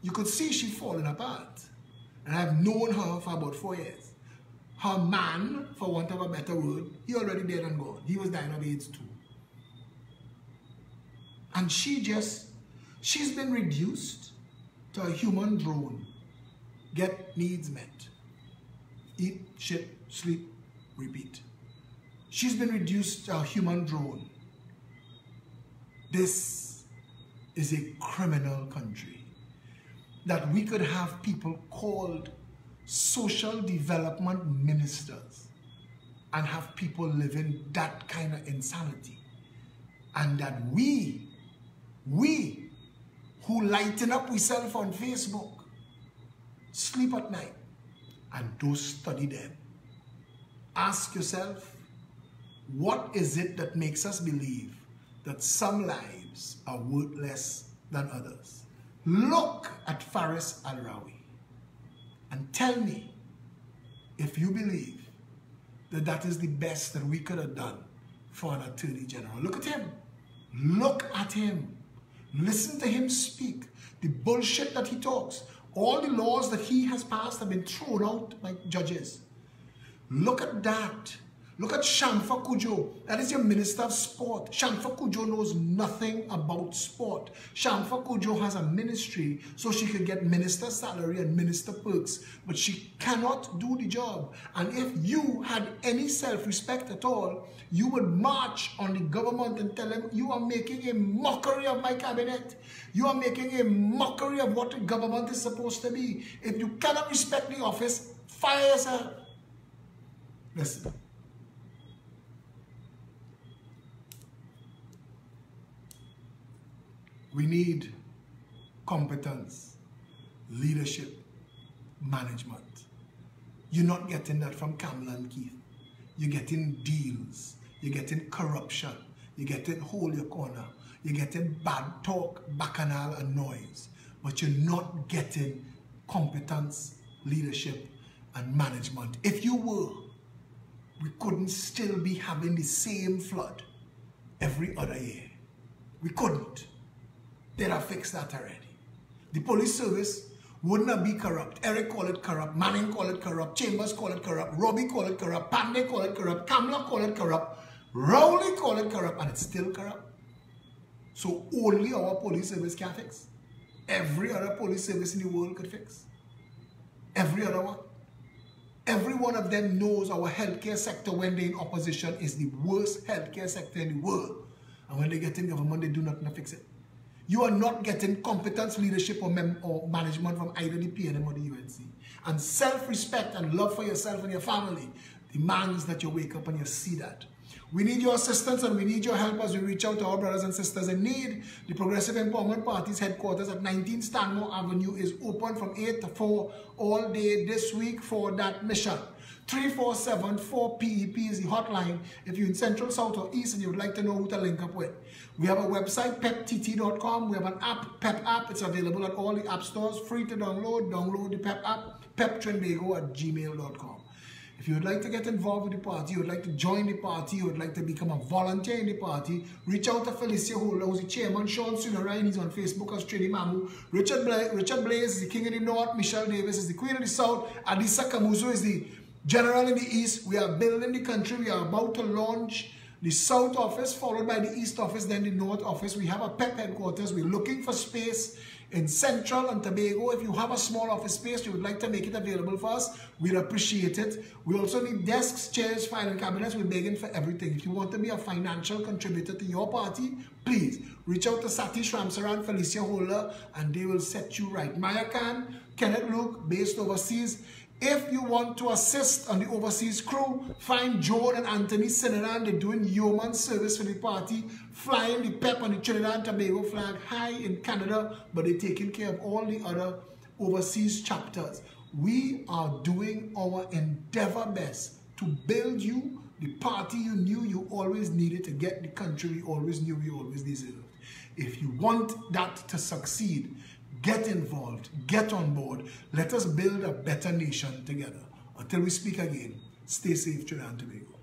You could see she falling apart. And I've known her for about 4 years. Her man, for want of a better word, he already dead and gone. He was dying of AIDS too. And she's been reduced to a human drone. Get needs met. Eat, shit, sleep, repeat. She's been reduced to a human drone. This is a criminal country. That we could have people called social development ministers and have people living that kind of insanity. And that we who lighten up ourselves on Facebook, sleep at night and don't study them. Ask yourself, what is it that makes us believe that some lives are worth less than others? Look at Faris Al-Rawi and tell me if you believe that that is the best that we could have done for an Attorney General. Look at him. Look at him. Listen to him speak. The bullshit that he talks. All the laws that he has passed have been thrown out by judges. Look at that. Look at Shamfa Kujo. That is your Minister of Sport. Shamfa Kujo knows nothing about sport. Shamfa Kujo has a ministry so she can get minister salary and minister perks. But she cannot do the job. And if you had any self-respect at all, you would march on the government and tell them, you are making a mockery of my cabinet. You are making a mockery of what the government is supposed to be. If you cannot respect the office, fire yourself. Listen. We need competence, leadership, management. You're not getting that from Kamala and Keith. You're getting deals. You're getting corruption. You're getting hold your corner. You're getting bad talk, bacchanal, and noise. But you're not getting competence, leadership, and management. If you were, we couldn't still be having the same flood every other year. We couldn't. They'd have fixed that already. The police service wouldn't have been corrupt. Eric called it corrupt. Manning called it corrupt. Chambers called it corrupt. Robbie called it corrupt. Pandey called it corrupt. Kamala called it corrupt. Rowley called it corrupt. And it's still corrupt. So only our police service can fix. Every other police service in the world could fix. Every other one. Every one of them knows our healthcare sector when they're in opposition is the worst healthcare sector in the world. And when they get in government, they do nothing to fix it. You are not getting competence, leadership, or management from either the PNM or the UNC. And self-respect and love for yourself and your family demands that you wake up and you see that. We need your assistance and we need your help as we reach out to our brothers and sisters in need. The Progressive Empowerment Party's headquarters at 19 Stanmore Avenue is open from 8 to 4 all day this week for that mission. 347-4PEP is the hotline if you're in Central, South, or East and you would like to know who to link up with. We have a website, peptt.com. We have an app, PEP app. It's available at all the app stores, free to download. Download the PEP app, peptrinbago@gmail.com. If you would like to get involved with the party, you would like to join the party, you would like to become a volunteer in the party, reach out to Felicia Holder, who's the chairman. Sean Sunarayan, he's on Facebook as Trini Mamu. Richard Blaze is the king of the north. Michelle Davis is the queen of the south. Adisa Kamuzu is the general in the east. We are building the country. We are about to launch the south office, followed by the east office, then the north office. We have a PEP headquarters. We're looking for space in Central and Tobago. If you have a small office space, you would like to make it available for us, we'd appreciate it. We also need desks, chairs, filing cabinets. We're begging for everything. If you want to be a financial contributor to your party, please reach out to Satish Ramsaran, Felicia Holder, and they will set you right. Maya Khan, Kenneth Luke, based overseas. If you want to assist on the overseas crew, find Joan and Anthony Sinaran. They're doing yeoman service for the party, flying the PEP on the Trinidad and Tobago flag high in Canada, but they're taking care of all the other overseas chapters. We are doing our endeavor best to build you the party you knew you always needed to get the country you always knew you always deserved. If you want that to succeed, get involved, get on board. Let us build a better nation together. Until we speak again, Stay safe, Trinidad and Tobago.